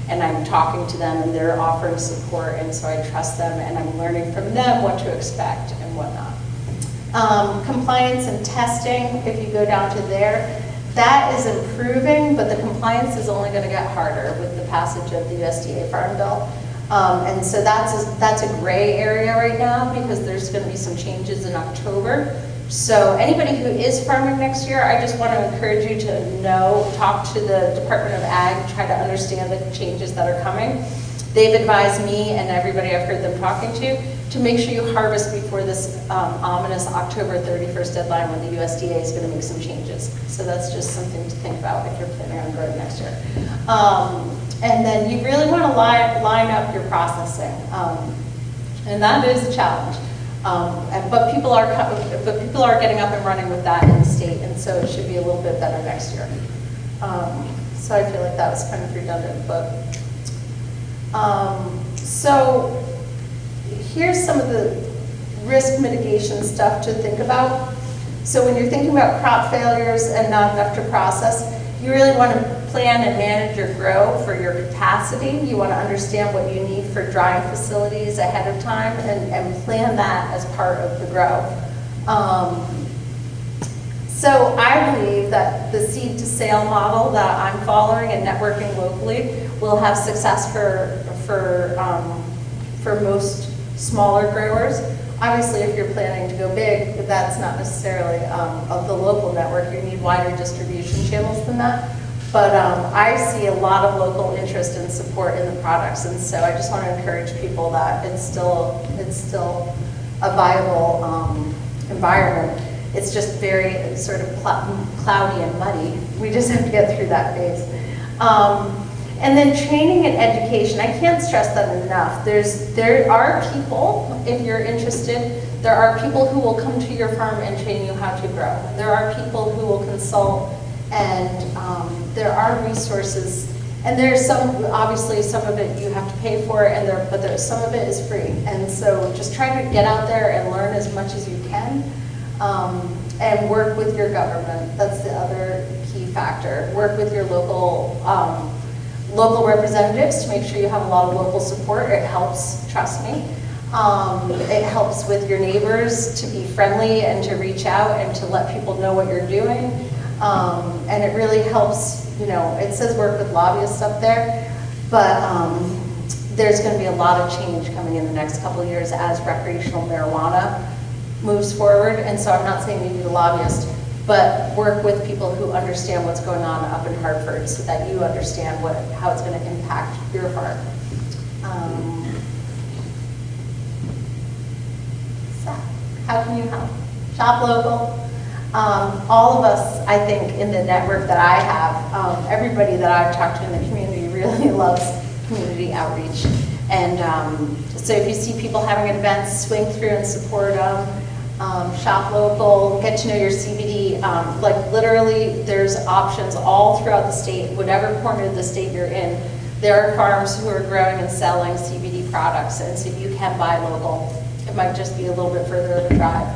and I'm talking to them, and they're offering support, and so I trust them, and I'm learning from them what to expect and what not. Compliance and testing, if you go down to there, That is improving, but the compliance is only going to get harder with the passage of the USDA Farm Bill. And so that's a gray area right now because there's going to be some changes in October. So anybody who is farming next year, I just want to encourage you to talk to the Department of Ag, try to understand the changes that are coming. They've advised me and everybody I've heard them talking to make sure you harvest before this ominous October 31st deadline when the USDA is going to make some changes. So that's just something to think about if you're planning on growing next year. And then you really want to line up your processing. And that is a challenge. But people are getting up and running with that in the state, and so it should be a little bit better next year. So I feel like that was kind of redundant, but so here's some of the risk mitigation stuff to think about. So when you're thinking about crop failures and not enough to process, you really want to plan and manage your grow for your capacity. You want to understand what you need for drying facilities ahead of time and plan that as part of the grow. So I believe that the seed to sale model that I'm following and networking locally will have success for most smaller growers. Obviously, if you're planning to go big, that's not necessarily of the local network. You need wider distribution channels than that. But I see a lot of local interest and support in the products, and so I just want to encourage people that it's still a viable environment. It's just very sort of cloudy and muddy. We just have to get through that phase. And then training and education, I can't stress that enough. There are people, if you're interested, there are people who will come to your farm and train you how to grow. There are people who will consult, and there are resources. And there's obviously some of it you have to pay for, but some of it is free. And so just try to get out there and learn as much as you can, and work with your government. That's the other key factor. Work with your local representatives to make sure you have a lot of local support. It helps, trust me. It helps with your neighbors to be friendly and to reach out and to let people know what you're doing. And it really helps, it says work with lobbyists up there, but there's going to be a lot of change coming in the next couple of years as recreational marijuana moves forward. And so I'm not saying you need a lobbyist, but work with people who understand what's going on up in Hartford so that you understand how it's going to impact your farm. So, how can you help? Shop local. All of us, I think, in the network that I have, everybody that I've talked to in the community really loves community outreach. And so if you see people having events, swing through and support them. Shop local, get to know your CBD. Like literally, there's options all throughout the state, whatever corner of the state you're in. There are farms who are growing and selling CBD products, and so you can buy local. It might just be a little bit further of a drive.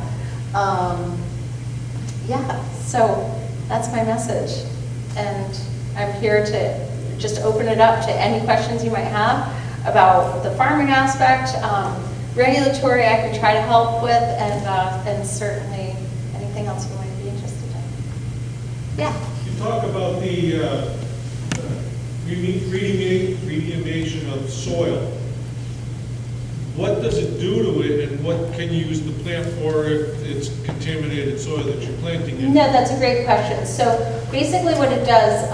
Yeah, so that's my message. And I'm here to just open it up to any questions you might have about the farming aspect. Regulatory I can try to help with, and certainly anything else you might be interested in. Yeah. You talk about the remediation of soil. What does it do to it, and what can you use the plant for if it's contaminated soil that you're planting in? No, that's a great question. So basically what it does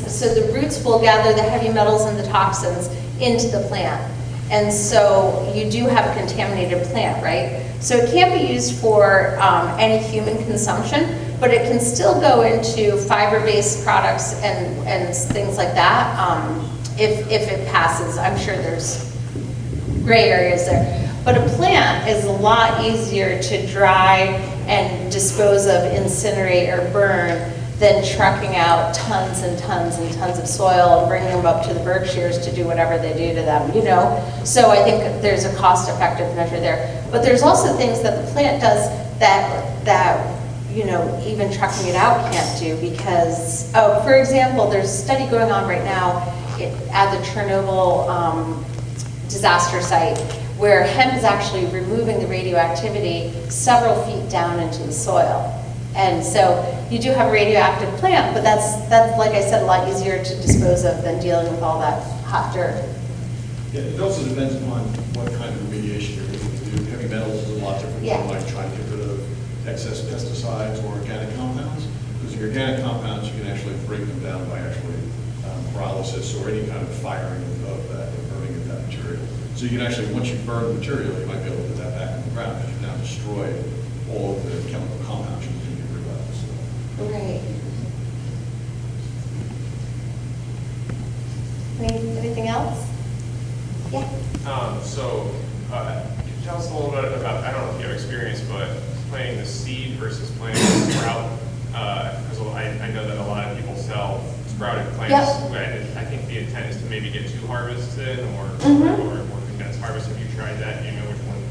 so the roots will gather the heavy metals and the toxins into the plant. And so you do have a contaminated plant, right? So it can't be used for any human consumption, but it can still go into fiber-based products and things like that if it passes. I'm sure there's gray areas there. But a plant is a lot easier to dry and dispose of, incinerate, or burn than trucking out tons and tons and tons of soil and bringing them up to the Berkshires to do whatever they do to them, So I think there's a cost-effective measure there. But there's also things that the plant does that even trucking it out can't do because, for example, there's a study going on right now at the Chernobyl disaster site where hemp is actually removing the radioactivity several feet down into the soil. And so you do have a radioactive plant, but that's, like I said, a lot easier to dispose of than dealing with all that hot dirt. Yeah, it also depends upon what kind of remediation you're going to do. Heavy metals is a lot different Yeah. from like trying to get rid of excess pesticides or organic compounds. Because your organic compounds, you can actually break them down by actually pyrolysis or any kind of firing of that, or burning of that material. So you can actually, once you burn the material, you might be able to put that back in the ground because you've now destroyed all of the chemical compounds you can get rid of. So. Right. Anything else? Yeah. Could you tell us a little bit about, I don't know if you have experience, but planting the seed versus planting the sprout? Because I know that a lot of people sell sprouted plants. Yep. And I think the intent is to maybe get 2 harvests in or condensed harvest. Have you tried that? Do you know which one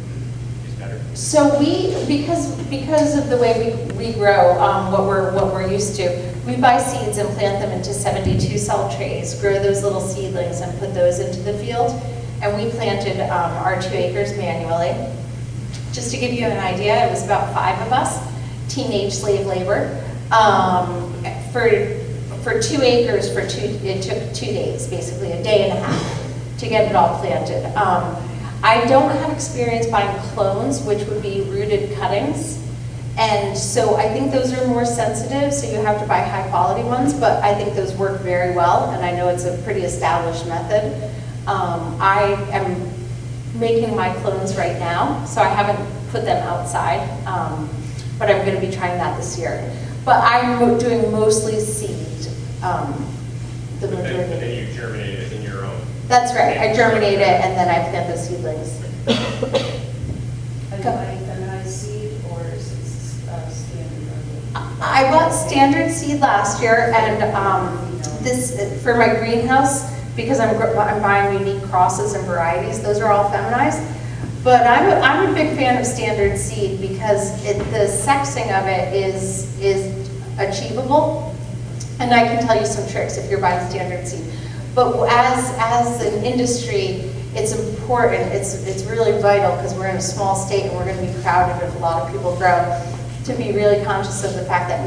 is better? So because of the way we grow, what we're used to, we buy seeds and plant them into 72 cell trays, grow those little seedlings and put those into the field. And we planted our 2 acres manually. Just to give you an idea, it was about 5 of us, teenage slave labor. For 2 acres, it took 2 days, basically a day and a half to get it all planted. I don't have experience buying clones, which would be rooted cuttings. And so I think those are more sensitive, so you have to buy high quality ones, but I think those work very well, and I know it's a pretty established method. I am making my clones right now, so I haven't put them outside, but I'm going to be trying that this year. But I'm doing mostly seed, the But majority. then you germinate it in your own. That's right, I germinate it and then I plant the seedlings. Are you buying feminized seed or is it standard? I bought standard seed last year, and for my greenhouse, because I'm buying unique crosses and varieties, those are all feminized. But I'm a big fan of standard seed because the sexing of it is achievable, and I can tell you some tricks if you're buying standard seed. But as an industry, it's important, it's really vital, because we're in a small state and we're going to be crowded if a lot of people grow, to be really conscious of the fact that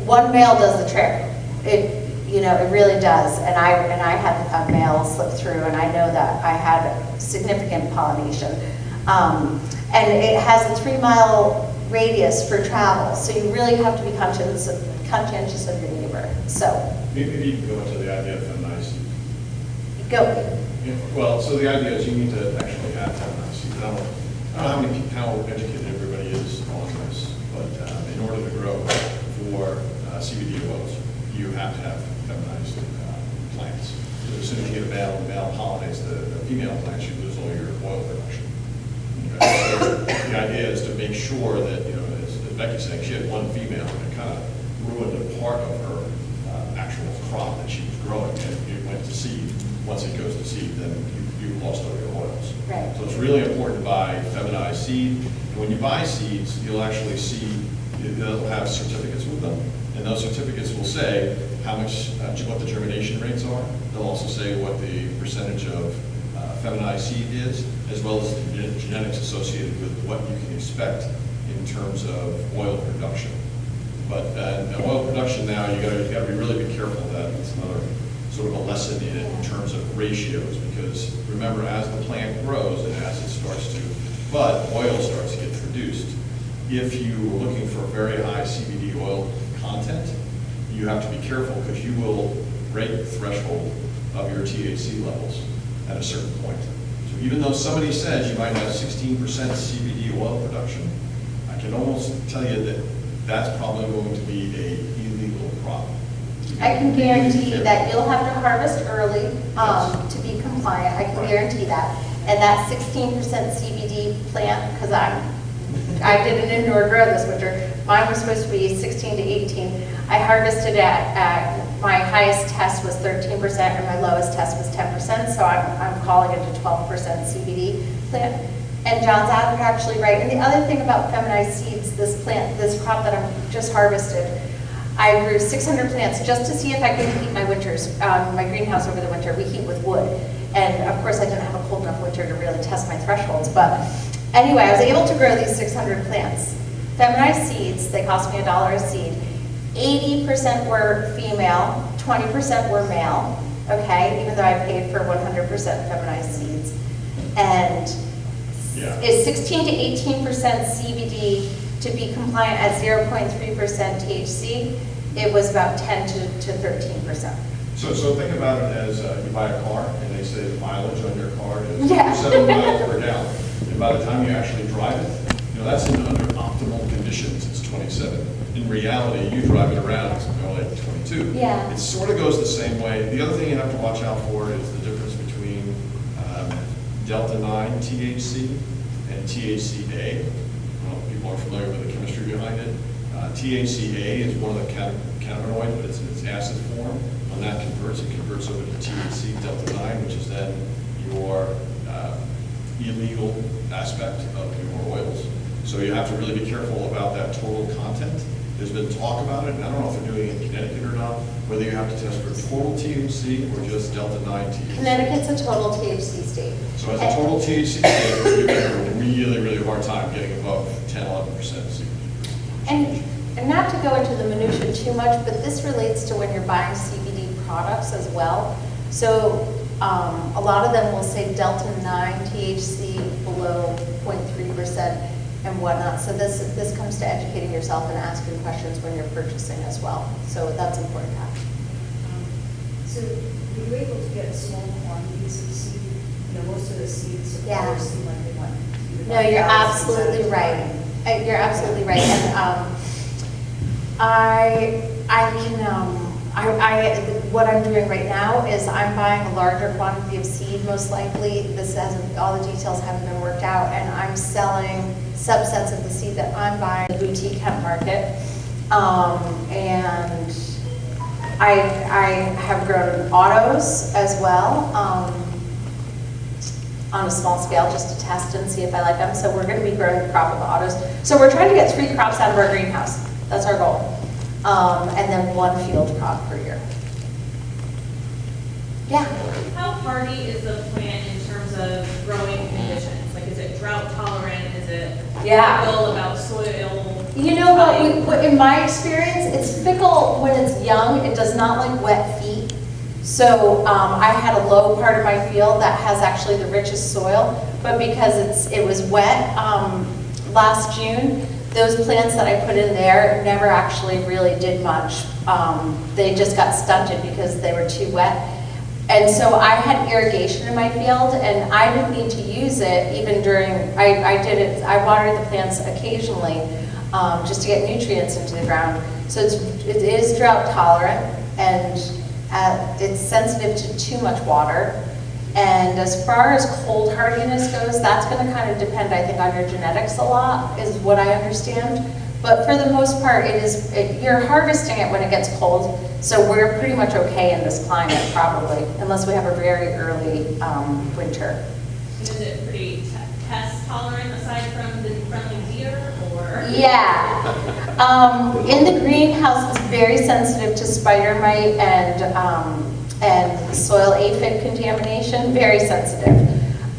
one male does the trick. It really does. And I had a male slip through, and I know that I had significant pollination. And it has a 3-mile radius for travel, so you really have to be conscientious of your neighbor. So Maybe you can go into the idea of feminized seed. go. Yeah, well, so the idea is you need to actually have feminized seed. I don't know how educated everybody is on this, but in order to grow for CBD oils, you have to have feminized plants. So as soon as you get a male, the male pollinates the female plants, you lose all your oil production. Okay? So the idea is to make sure that, as Becky's saying, she had one female, and it kind of ruined a part of her actual crop that she was growing, and it went to seed. Once it goes to seed, then you lost all your oils. Right. So it's really important to buy feminized seed. And when you buy seeds, you'll actually see, they'll have certificates with them. And those certificates will say how much, what the germination rates are. They'll also say what the percentage of feminized seed is, as well as the genetics associated with what you can expect in terms of oil production. But oil production now, you got to really be careful of that. It's another sort of a lesson in terms of ratios, because remember, as the plant grows and as it starts to bud, oil starts to get produced. If you are looking for very high CBD oil content, you have to be careful, because you will break the threshold of your THC levels at a certain point. So even though somebody says you might have 16% CBD oil production, I can almost tell you that that's probably going to be an illegal crop. I can guarantee that you'll have to harvest early to be compliant. I can guarantee that. And that 16% CBD plant, because I did an indoor grow this winter. Mine was supposed to be 16 to 18. I harvested at my highest test was 13% and my lowest test was 10%. So I'm calling it a 12% CBD plant. And John's actually right. And the other thing about feminized seeds, this crop that I'm just harvested, I grew 600 plants just to see if I could heat my winters, my greenhouse over the winter. We heat with wood. And of course I didn't have a cold enough winter to really test my thresholds. But anyway, I was able to grow these 600 plants feminized seeds, they cost me $1 a seed. 80% were female, 20% were male, okay, even though I paid for 100% feminized seeds. And Yeah. is 16 to 18% CBD to be compliant at 0.3% THC. It was about 10 to 13%. So think about it as you buy a car and they say the mileage on your car is Yeah. 7 miles per gallon. And by the time you actually drive it, that's in under optimal conditions, it's 27. In reality, you drive it around, it's more like 22. Yeah. It sort of goes the same way. The other thing you have to watch out for is the difference between Delta-9 THC and THCA. People are familiar with the chemistry behind it. THCA is one of the cannabinoids, but it's in its acid form. When that converts, it converts over to THC, Delta-9, which is then your illegal aspect of your oils. So you have to really be careful about that total content. There's been talk about it, and I don't know if they're doing it in Connecticut or not, whether you have to test for total THC or just Delta-9 THC. Connecticut's a total THC state. So as a total THC state, you're going to have a really, really hard time getting above 10, 11% CBD. And not to go into the minutia too much, but this relates to when you're buying CBD products as well. So a lot of them will say Delta-9 THC below 0.3% and whatnot. So this comes to educating yourself and asking questions when you're purchasing as well. So that's important to have. So were you able to get small quantities of seed? Most of the seeds Yeah. seem like they want. No, you're absolutely right. You're absolutely right. And what I'm doing right now is I'm buying a larger quantity of seed, most likely. This hasn't, all the details haven't been worked out, and I'm selling subsets of the seed that I'm buying at the boutique hemp market. And I have grown autos as well, on a small scale, just to test and see if I like them. So we're going to be growing a crop of autos. So we're trying to get 3 crops out of our greenhouse. That's our goal. And then 1 field crop per year. Yeah. How hardy is the plant in terms of growing conditions? Like, is it drought tolerant? Is it Yeah. fickle about soil? You know what, in my experience, it's fickle when it's young. It does not like wet feet. So I had a low part of my field that has actually the richest soil, but because it was wet last June, those plants that I put in there never actually really did much. They just got stunted because they were too wet. And so I had irrigation in my field, and I didn't need to use it even during, I watered the plants occasionally just to get nutrients into the ground. So it is drought tolerant, and it's sensitive to too much water. And as far as cold hardiness goes, that's going to kind of depend, I think, on your genetics a lot, is what I understand. But for the most part, you're harvesting it when it gets cold, so we're pretty much okay in this climate, probably, unless we have a very early winter. Is it pretty pest tolerant aside from the friendly deer, or? Yeah. In the greenhouse, it's very sensitive to spider mite and soil aphid contamination, very sensitive.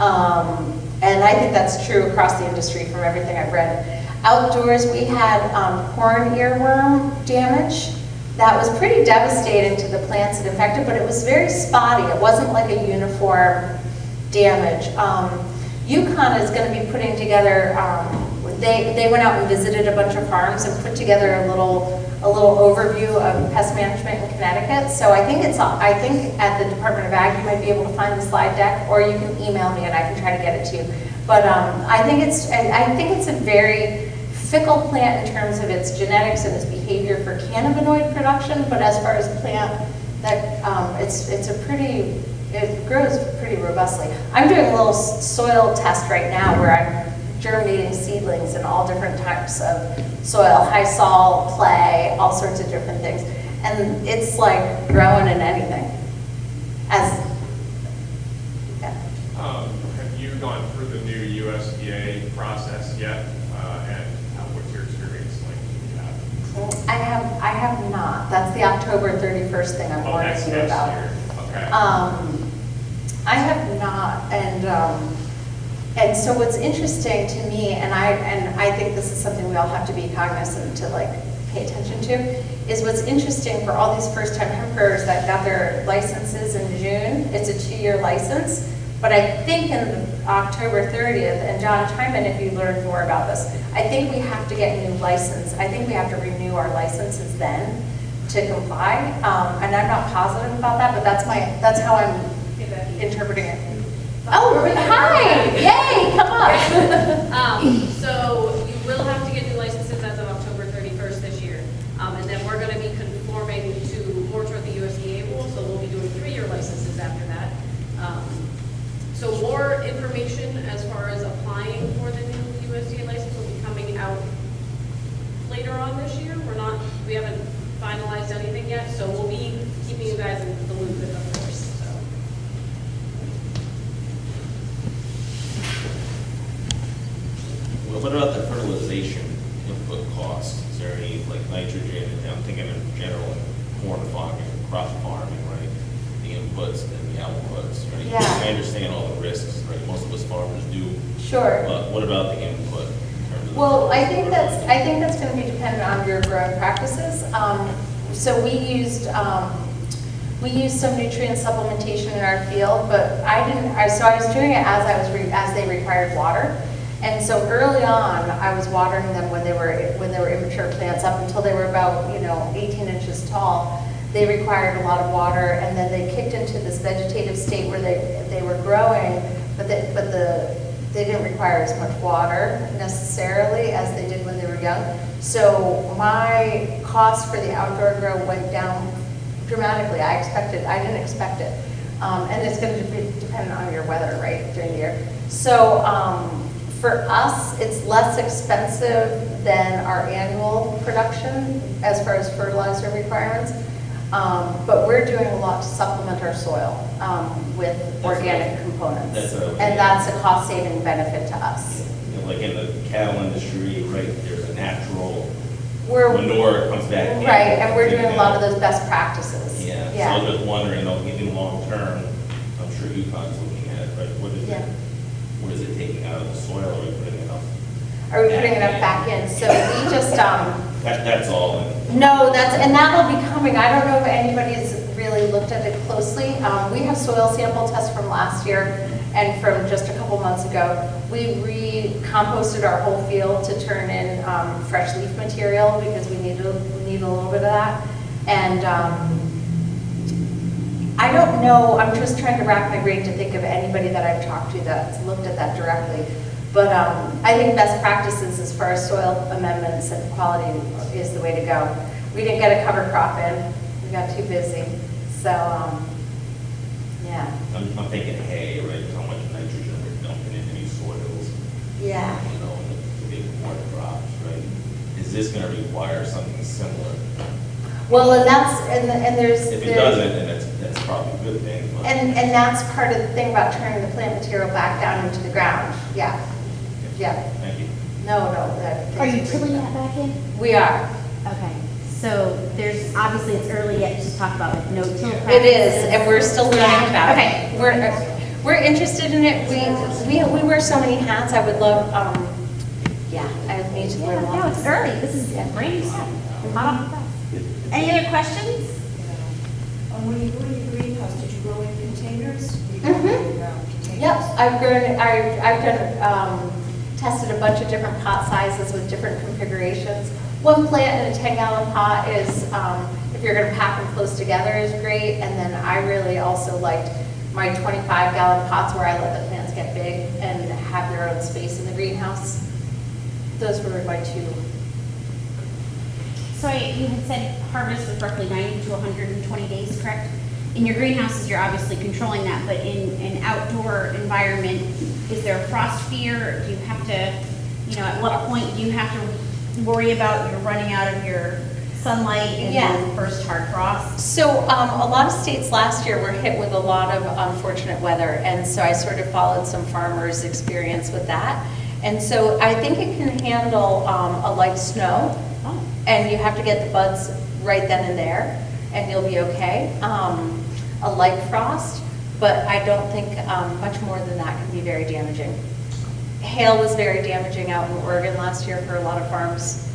And I think that's true across the industry from everything I've read. Outdoors, we had corn earworm damage. That was pretty devastating to the plants it affected, but it was very spotty. It wasn't like a uniform damage. UConn is going to be putting together, they went out and visited a bunch of farms and put together a little overview of pest management in Connecticut. So I think at the Department of Ag, you might be able to find the slide deck, or you can email me and I can try to get it to you. But I think it's a very fickle plant in terms of its genetics and its behavior for cannabinoid production. But as far as plant, that it grows pretty robustly. I'm doing a little soil test right now where I'm germinating seedlings in all different types of soil, high salt, clay, all sorts of different things. And it's like growing in anything. Have you gone through the new USDA process yet? And what's your experience like? I have not. That's the October 31st thing I'm warning That's you next about. year. Okay. I have not, and And so what's interesting to me, and I think this is something we all have to be cognizant to like pay attention to, is what's interesting for all these first-time hemp growers that got their licenses in June, it's a 2-year license, but I think in October 30th, and John, chime in if you learn more about this, I think we have to get a new license. I think we have to renew our licenses then to comply, and I'm not positive about that, but that's how I'm interpreting it. Oh, hi! Yay, come on! So you will have to get new licenses as of October 31st this year. And then we're going to be conforming to more toward the USDA rules, so we'll be doing 3-year licenses after that. So more information as far as applying for the new USDA license will be coming out later on this year. We haven't finalized anything yet, so we'll be keeping you guys in the loop with, of course, so. Well, what about the fertilization input cost? Is there any, like nitrogen, and I'm thinking in general, in corn farming, crop farming, right? The inputs and the outputs, right? Yeah. I understand all the risks, right? Most of us farmers do. Sure. But what about the input in terms of? Well, I think that's going to be dependent on your growing practices. So we used some nutrient supplementation in our field, but so I was doing it as they required water. And so early on, I was watering them when they were immature plants up until they were about 18 inches tall. They required a lot of water, and then they kicked into this vegetative state where they were growing, but they didn't require as much water necessarily as they did when they were young. So my cost for the outdoor grow went down dramatically. I didn't expect it. And it's going to be dependent on your weather, right, during the year. So for us, it's less expensive than our annual production as far as fertilizer requirements. But we're doing a lot to supplement our soil with organic components. And that's a cost-saving benefit to us. Like in the cattle industry, right, there's a natural manure comes back in. Right, and we're doing a lot of those best practices. Yeah, so I was just wondering, in long term, I'm sure UConn's looking at it, right? What is it taking out of the soil, or are we putting enough? Are we putting enough back in? So we just, That's all. no, and that'll be coming. I don't know if anybody's really looked at it closely. We have soil sample tests from last year and from just a couple months ago. We re-composted our whole field to turn in fresh leaf material because we need a little bit of that. And I don't know, I'm just trying to rack my brain to think of anybody that I've talked to that's looked at that directly. But I think best practices as far as soil amendments and quality is the way to go. We didn't get a cover crop in. We got too busy. So, yeah. I'm thinking hay, right? How much nitrogen we're dumping into these soils. Yeah. In the big corn crops, right? Is this going to require something similar? Well, and there's. If it doesn't, then that's probably a good thing. But And that's part of the thing about turning the plant material back down into the ground. Yeah. Yeah. Thank you. No. Are you tilling that back in? We are. Okay, so there's, obviously it's early yet to talk about like no-till practices. It is, and we're still learning about it. Okay. We're interested in it. We wear so many hats. I would love, I need to learn more. No, it's early, this is brand new stuff. Hot off the press. Any other questions? When you grew in your greenhouse, did you grow in containers? Yep, I've tested a bunch of different pot sizes with different configurations. One plant in a 10-gallon pot is, if you're gonna pack them close together, is great. And then I really also liked my 25-gallon pots where I let the plants get big and have their own space in the greenhouse. Those were my two. So you had said harvest was roughly 90 to 120 days, correct? In your greenhouses, you're obviously controlling that, but in an outdoor environment, is there a frost fear? Do you have to, at what point do you have to worry about you're running out of your sunlight and then first hard frost? So a lot of states last year were hit with a lot of unfortunate weather, and so I sort of followed some farmers' experience with that. And so I think it can handle a light snow, and you have to get the buds right then and there, and you'll be okay. A light frost, but I don't think much more than that can be very damaging. hail was very damaging out in Oregon last year for a lot of farms.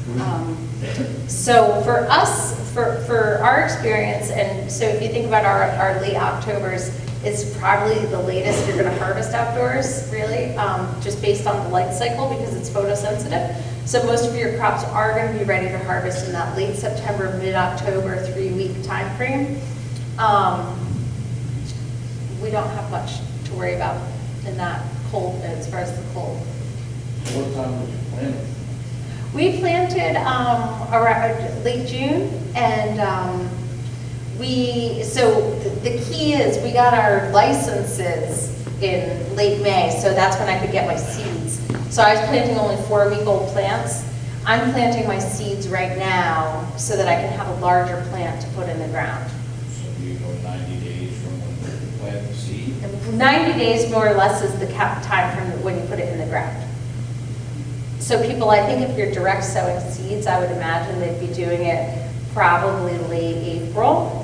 So for us, for our experience, and so if you think about our late Octobers, it's probably the latest you're gonna harvest outdoors, really, just based on the light cycle because it's photosensitive. So most of your crops are gonna be ready to harvest in that late September, mid-October, 3-week timeframe. We don't have much to worry about in that cold, as far as the cold. What time would you plant it? We planted around late June, and so the key is we got our licenses in late May, so that's when I could get my seeds. So I was planting only 4-week-old plants. I'm planting my seeds right now so that I can have a larger plant to put in the ground. So you go 90 days from when you plant the seed? 90 days more or less is the time from when you put it in the ground. So people, I think if you're direct sowing seeds, I would imagine they'd be doing it probably late April.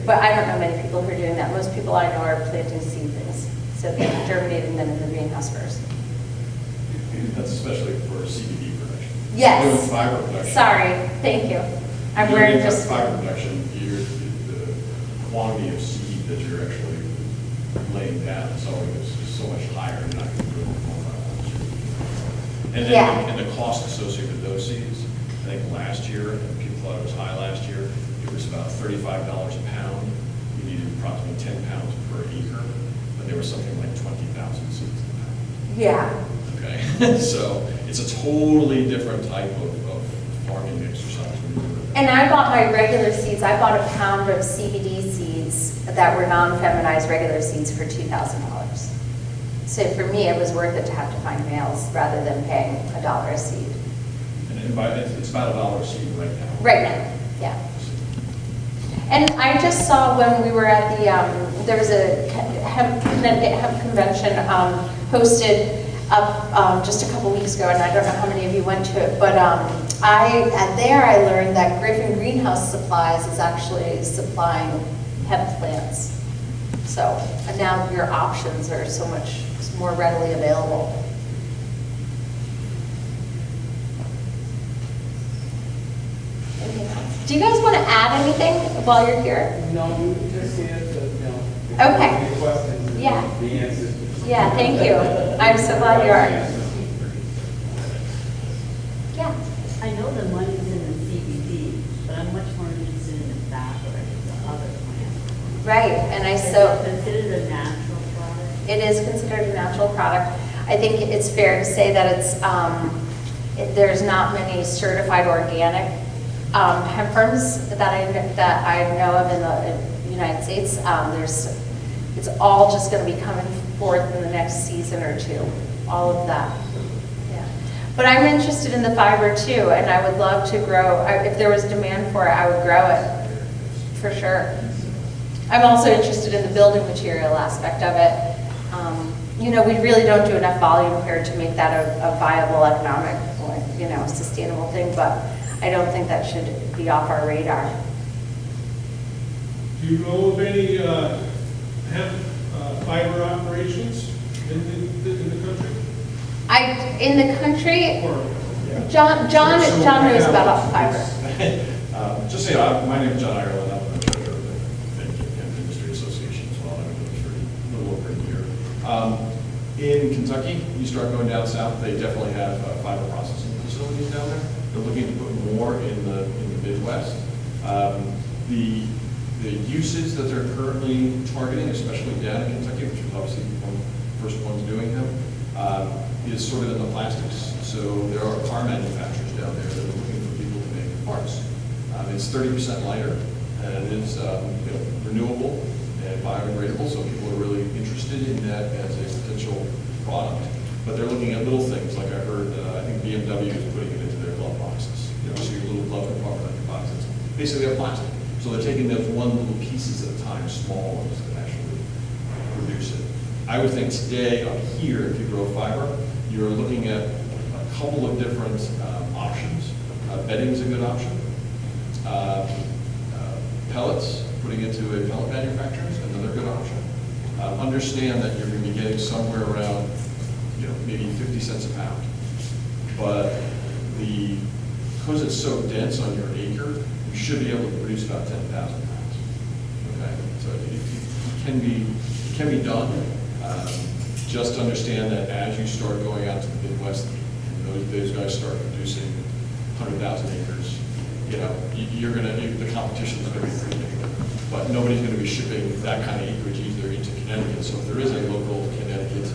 But I don't know many people who are doing that. Most people I know are planting seedlings. So they're germinating them in the greenhouse first. That's especially for CBD production. Yes. Doing fiber production. Sorry, thank you. I'm Doing wearing just. fiber production, the quantity of seed that you're actually laying down is always so much higher than I can do it. And then, Yeah. and the cost associated with those seeds, I think last year, and people thought it was high last year, it was about $35 a pound. You needed approximately 10 pounds per acre, but there was something like 20,000 seeds a pound. Yeah. Okay, so it's a totally different type of farming exercise when you do it. And I bought my regular seeds. I bought a pound of CBD seeds that were non-feminized regular seeds for $2,000. So for me, it was worth it to have to find males rather than paying $1 a seed. It's about $1 a seed right now. Right now, yeah. And I just saw when we were at the, there was a Connecticut Hemp Convention hosted up just a couple weeks ago, and I don't know how many of you went to it, but there I learned that Griffin Greenhouse Supplies is actually supplying hemp plants. So and now your options are so much more readily available. Anything else? Do you guys want to add anything while you're here? No, we were just here to, if Okay. any questions, Yeah. the answers. Yeah, thank you. I'm so glad you are. Yeah. I know the money's in the CBD, but I'm much more interested in the fabric, the other plant. Right, and Is so it considered a natural product? it is considered a natural product. I think it's fair to say that it's, there's not many certified organic hemp firms that I know of in the United States. It's all just going to be coming forth in the next season or two, all of that. Yeah. But I'm interested in the fiber too, and I would love to grow, if there was demand for it, I would grow it, for sure. I'm also interested in the building material aspect of it. You know, we really don't do enough volume here to make that a viable economic, sustainable thing, but I don't think that should be off our radar. Do you know of any hemp fiber operations in the country? In the country, Or, John knows about fiber. Just so you know, my name is John Ireland. I'm the treasurer of the Connecticut Hemp Industry Association as well. I've been doing it for a little over a year. In Kentucky, you start going down south, they definitely have fiber processing facilities down there. They're looking to put more in the Midwest. The usage that they're currently targeting, especially down in Kentucky, which is obviously one of the first ones doing them, is sort of in the plastics. So there are car manufacturers down there that are looking for people to make parts. It's 30% lighter, and it is renewable and biodegradable, so people are really interested in that as a potential product. But they're looking at little things, like I heard, I think BMW is putting it into their glove boxes. So your little glove compartment boxes. Basically, they're plastic. So they're taking those one little pieces at a time, small ones, that actually produce it. I would think today up here, if you grow fiber, you're looking at a couple of different options. Bedding is a good option. Pellets, putting it to a pellet manufacturer is another good option. understand that you're going to be getting somewhere around, maybe 50 cents a pound. But because it's so dense on your acre, you should be able to produce about 10,000 pounds. Okay, so it can be done. Just understand that as you start going out to the Midwest, and those guys start producing 100,000 acres, the competition is going to be pretty big. But nobody's going to be shipping that kind of acreage either into Connecticut. So if there is a local Connecticut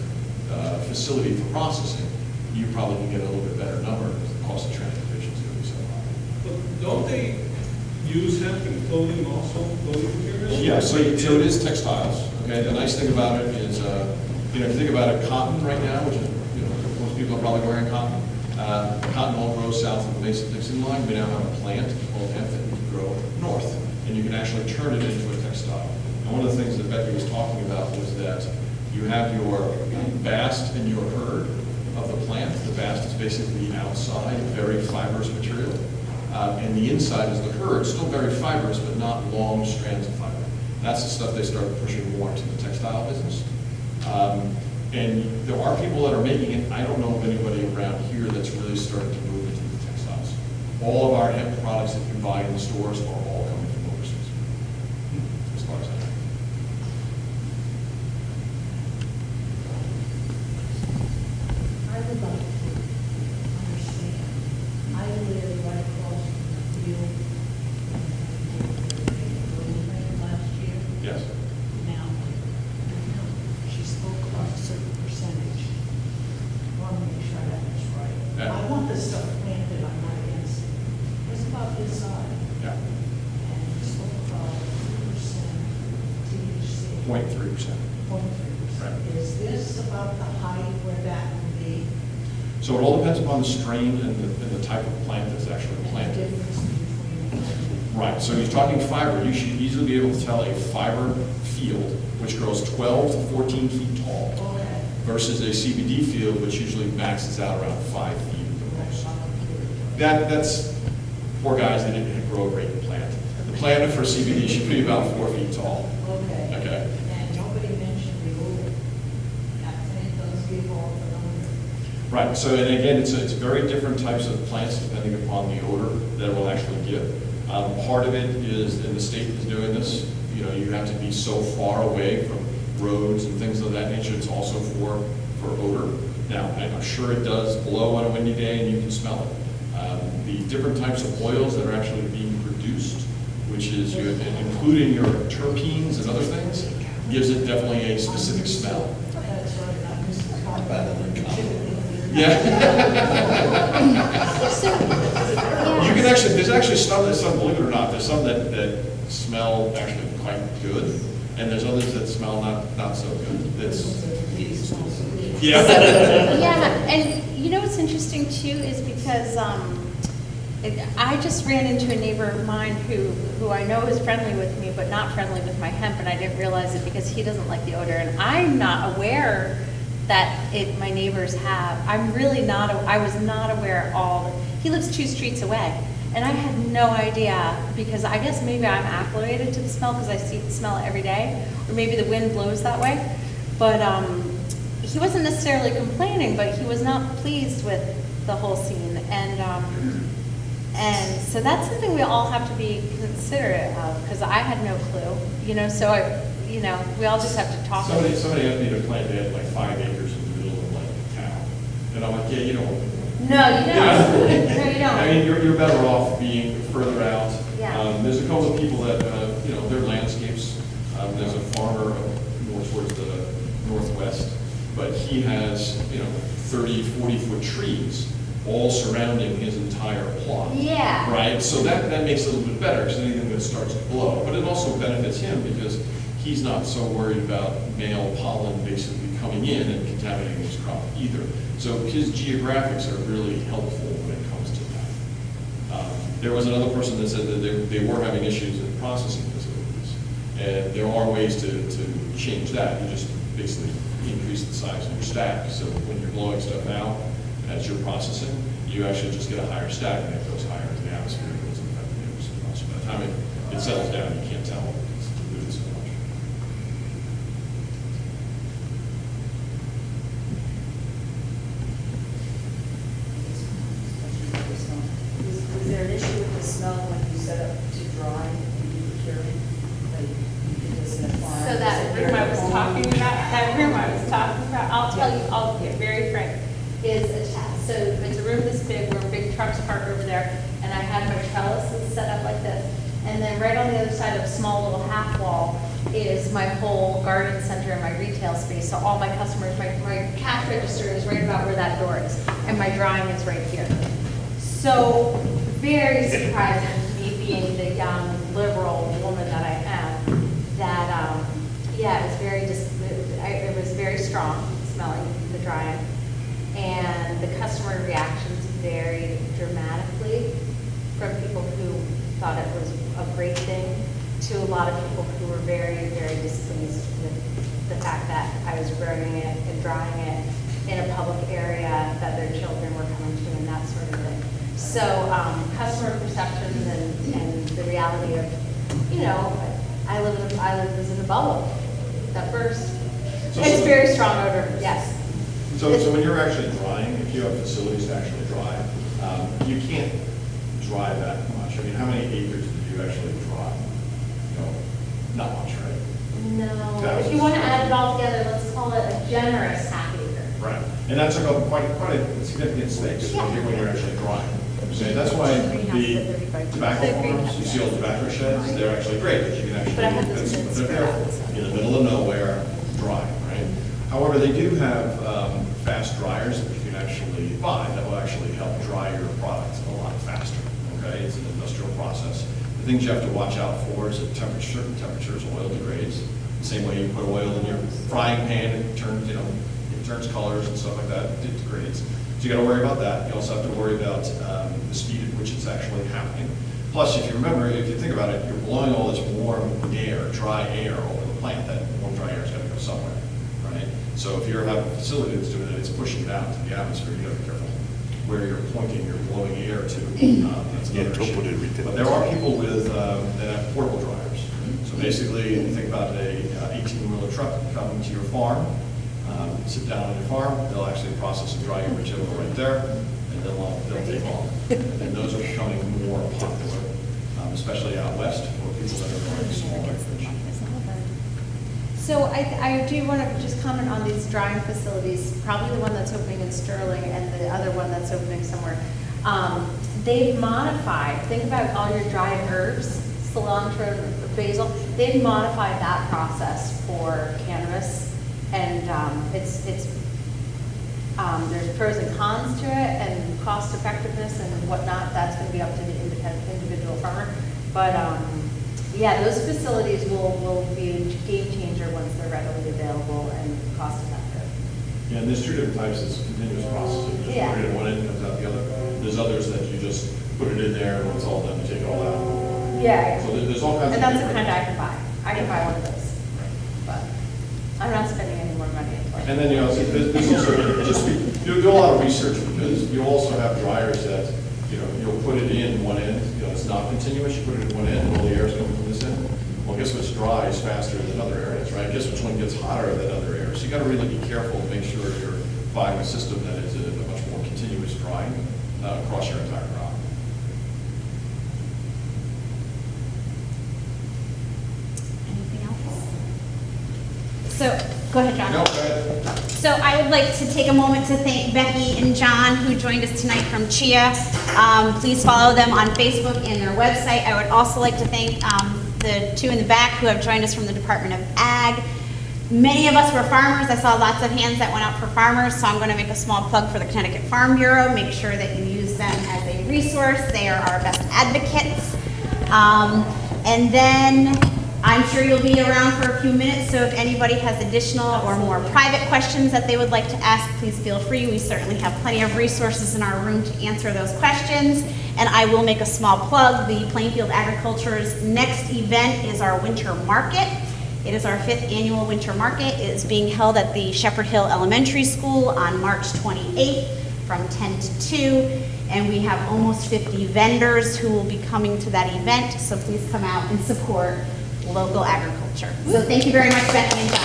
facility for processing, you probably can get a little bit better number because the cost of transportation is going to be so high. But don't they use hemp in clothing also, clothing materials? Yeah, so it is textiles. Okay, the nice thing about it is, if you think about it, cotton right now, which is, most people are probably wearing cotton. Cotton all grows south of the Mason-Dixon line. We now have a plant called hemp that we can grow north, and you can actually turn it into a textile. And one of the things that Becky was talking about was that you have your bast and your hurd of the plant. The bast is basically the outside, very fibrous material. And the inside is the hurd, still very fibrous, but not long strands of fiber. That's the stuff they started pushing more into the textile business. And there are people that are making it. I don't know of anybody around here that's really starting to move into the textiles. All of our hemp products that you buy in the stores are all coming from overseas, as far as I know. I would like to understand, I live right across from the field last year. Yes. Now, she spoke about a certain percentage. I want to make sure that is right. Yeah. I want this stuff planted on my end. It's about this size. Yeah. And you spoke about 2% THC. 0.3%. 0.3%. Right. Is this about the height where that would be? So it all depends upon the strain and the type of plant that's actually The planted. difference between. Right, so you're talking fiber, you should easily be able to tell a fiber field which grows 12 to 14 feet tall Okay. versus a CBD field which usually maxes out around 5 feet at the most. That's poor guys that didn't grow a great plant. The plant for CBD should be about 4 feet tall. Okay. Okay. And nobody mentioned the odor. That plant does give off an odor. Right, so and again, it's very different types of plants depending upon the odor that it will actually give. Part of it is, and the state is doing this, you have to be so far away from roads and things of that nature. It's also for odor. Now, I'm sure it does blow on a windy day and you can smell it. The different types of oils that are actually being produced, which is including your terpenes and other things, gives it definitely a specific smell. That's right. I was talking about Yeah. You can actually, there's actually some, believe it or not, there's some that smell actually quite good, and there's others that smell not so good. Yeah. Yeah, and you know what's interesting too is because I just ran into a neighbor of mine who I know is friendly with me, but not friendly with my hemp, and I didn't realize it because he doesn't like the odor, and I'm not aware that my neighbors have. I was not aware he lives 2 streets away, and I had no idea because I guess maybe I'm acclimated to the smell because I smell it every day, or maybe the wind blows that way, but he wasn't necessarily complaining, but he was not pleased with the whole scene, and so that's something we all have to be considerate of, because I had no clue, so we all just have to talk. Somebody asked me to plant, they had like 5 acres in the middle of like town, and I'm like, yeah, you don't. No, you don't. No, you don't. I mean, you're better off being further out. Yeah. There's a couple of people that, they're landscapes. There's a farmer more towards the northwest, but he has, 30, 40-foot trees all surrounding his entire plot. Yeah. Right? So that makes it a little bit better, because anything that starts to blow. But it also benefits him, because he's not so worried about male pollen basically coming in and contaminating his crop either. So his geographics are really helpful when it comes to that. There was another person that said that they were having issues in processing facilities. And there are ways to change that. You just basically increase the size of your stack. So when you're blowing stuff out as you're processing, you actually just get a higher stack, and it goes higher into the atmosphere. It doesn't affect the neighbors so much. By the time it settles down, you can't tell it's diluted so much. other side of a small little half wall is my whole garden center and my retail space. So all my customers, my cash register is right about where that door is, and my drawing is right here. So very surprising to me, being the young liberal woman that I am, that, yeah, it was very, it was very strong smelling the drying. And the customer reactions varied dramatically, from people who thought it was a great thing to a lot of people who were very, very displeased with the fact that I was growing it and drying it in a public area that their children were coming to and that sort of thing. So customer perceptions and the reality of, you know, I was in a bubble that burst. It's very strong odor, yes. So when you're actually drying, if you have facilities to actually dry, you can't dry that much. I mean, how many acres did you actually dry? You know, not much, right? No, if you want to add it all together, let's call it a generous half acre. Right. And that's like quite a significant space when you're actually drying. So that's why the tobacco farms, you see all the tobacco sheds, they're actually great, because you can actually, they're there in the middle of nowhere, drying, right? However, they do have fast dryers that you can actually buy that will actually help dry your products a lot faster, okay? It's an industrial process. The things you have to watch out for is that certain temperatures oil degrades. The same way you put oil in your frying pan, it turns, you know, it turns colors and stuff like that, it degrades. So you got to worry about that. You also have to worry about the speed at which it's actually happening. Plus, if you remember, if you think about it, you're blowing all this warm air, dry air over the plant. That warm, dry air is going to go somewhere, right? So if you have a facility that's doing it, it's pushing it out to the atmosphere. You got to be careful where you're pointing your blowing air to. That's another issue. But there are people with that have portable dryers. So basically, you think about a 18-wheeler truck coming to your farm. Sit down on your farm, they'll actually process and dry your material right there, and they'll take off. And those are becoming more popular, especially out west for people that are growing smaller fish. So I do want to just comment on these drying facilities, probably the one that's opening in Sterling and the other one that's opening somewhere. They've modified, think about all your dried herbs, cilantro, basil, they've modified that process for cannabis. And there's pros and cons to it, and cost effectiveness and whatnot. That's going to be up to the individual farmer. But yeah, those facilities will be a game changer once they're readily available and cost effective. Yeah, and there's two different types. It's continuous processing. You just put it in one end, comes out the other. There's others that you just put it in there and when it's all done, you take it all out. Yeah. So there's all kinds of. And that's the kind I can buy. I can buy one of those. But I'm not spending any more money. And then, you know, there's also, just you do a lot of research, because you also have dryers that, you know, you'll put it in one end, you know, it's not continuous, you put it in one end and all the air is coming from this end. Well, guess what's dry is faster than other areas, right? Guess which one gets hotter than other areas? So you gotta really be careful and make sure you're buying a system that is a much more continuous drying across your entire crop. Anything else? So, go ahead, John. No, go ahead. So I would like to take a moment to thank Becky and John, who joined us tonight from CHIA. Please follow them on Facebook and their website. I would also like to thank the two in the back who have joined us from the Department of Ag. Many of us were farmers. I saw lots of hands that went out for farmers, so I'm going to make a small plug for the Connecticut Farm Bureau. Make sure that you use them as a resource. They are our best advocates. And then I'm sure you'll be around for a few minutes, so if anybody has additional or more private questions that they would like to ask, please feel free. We certainly have plenty of resources in our room to answer those questions. And I will make a small plug. The Plainfield Agriculture's next event is our winter market. It is our 5th annual winter market. It is being held at the Shepherd Hill Elementary School on March 28th from 10 to 2. And we have almost 50 vendors who will be coming to that event. So please come out and support local agriculture. So thank you very much, Becky and John.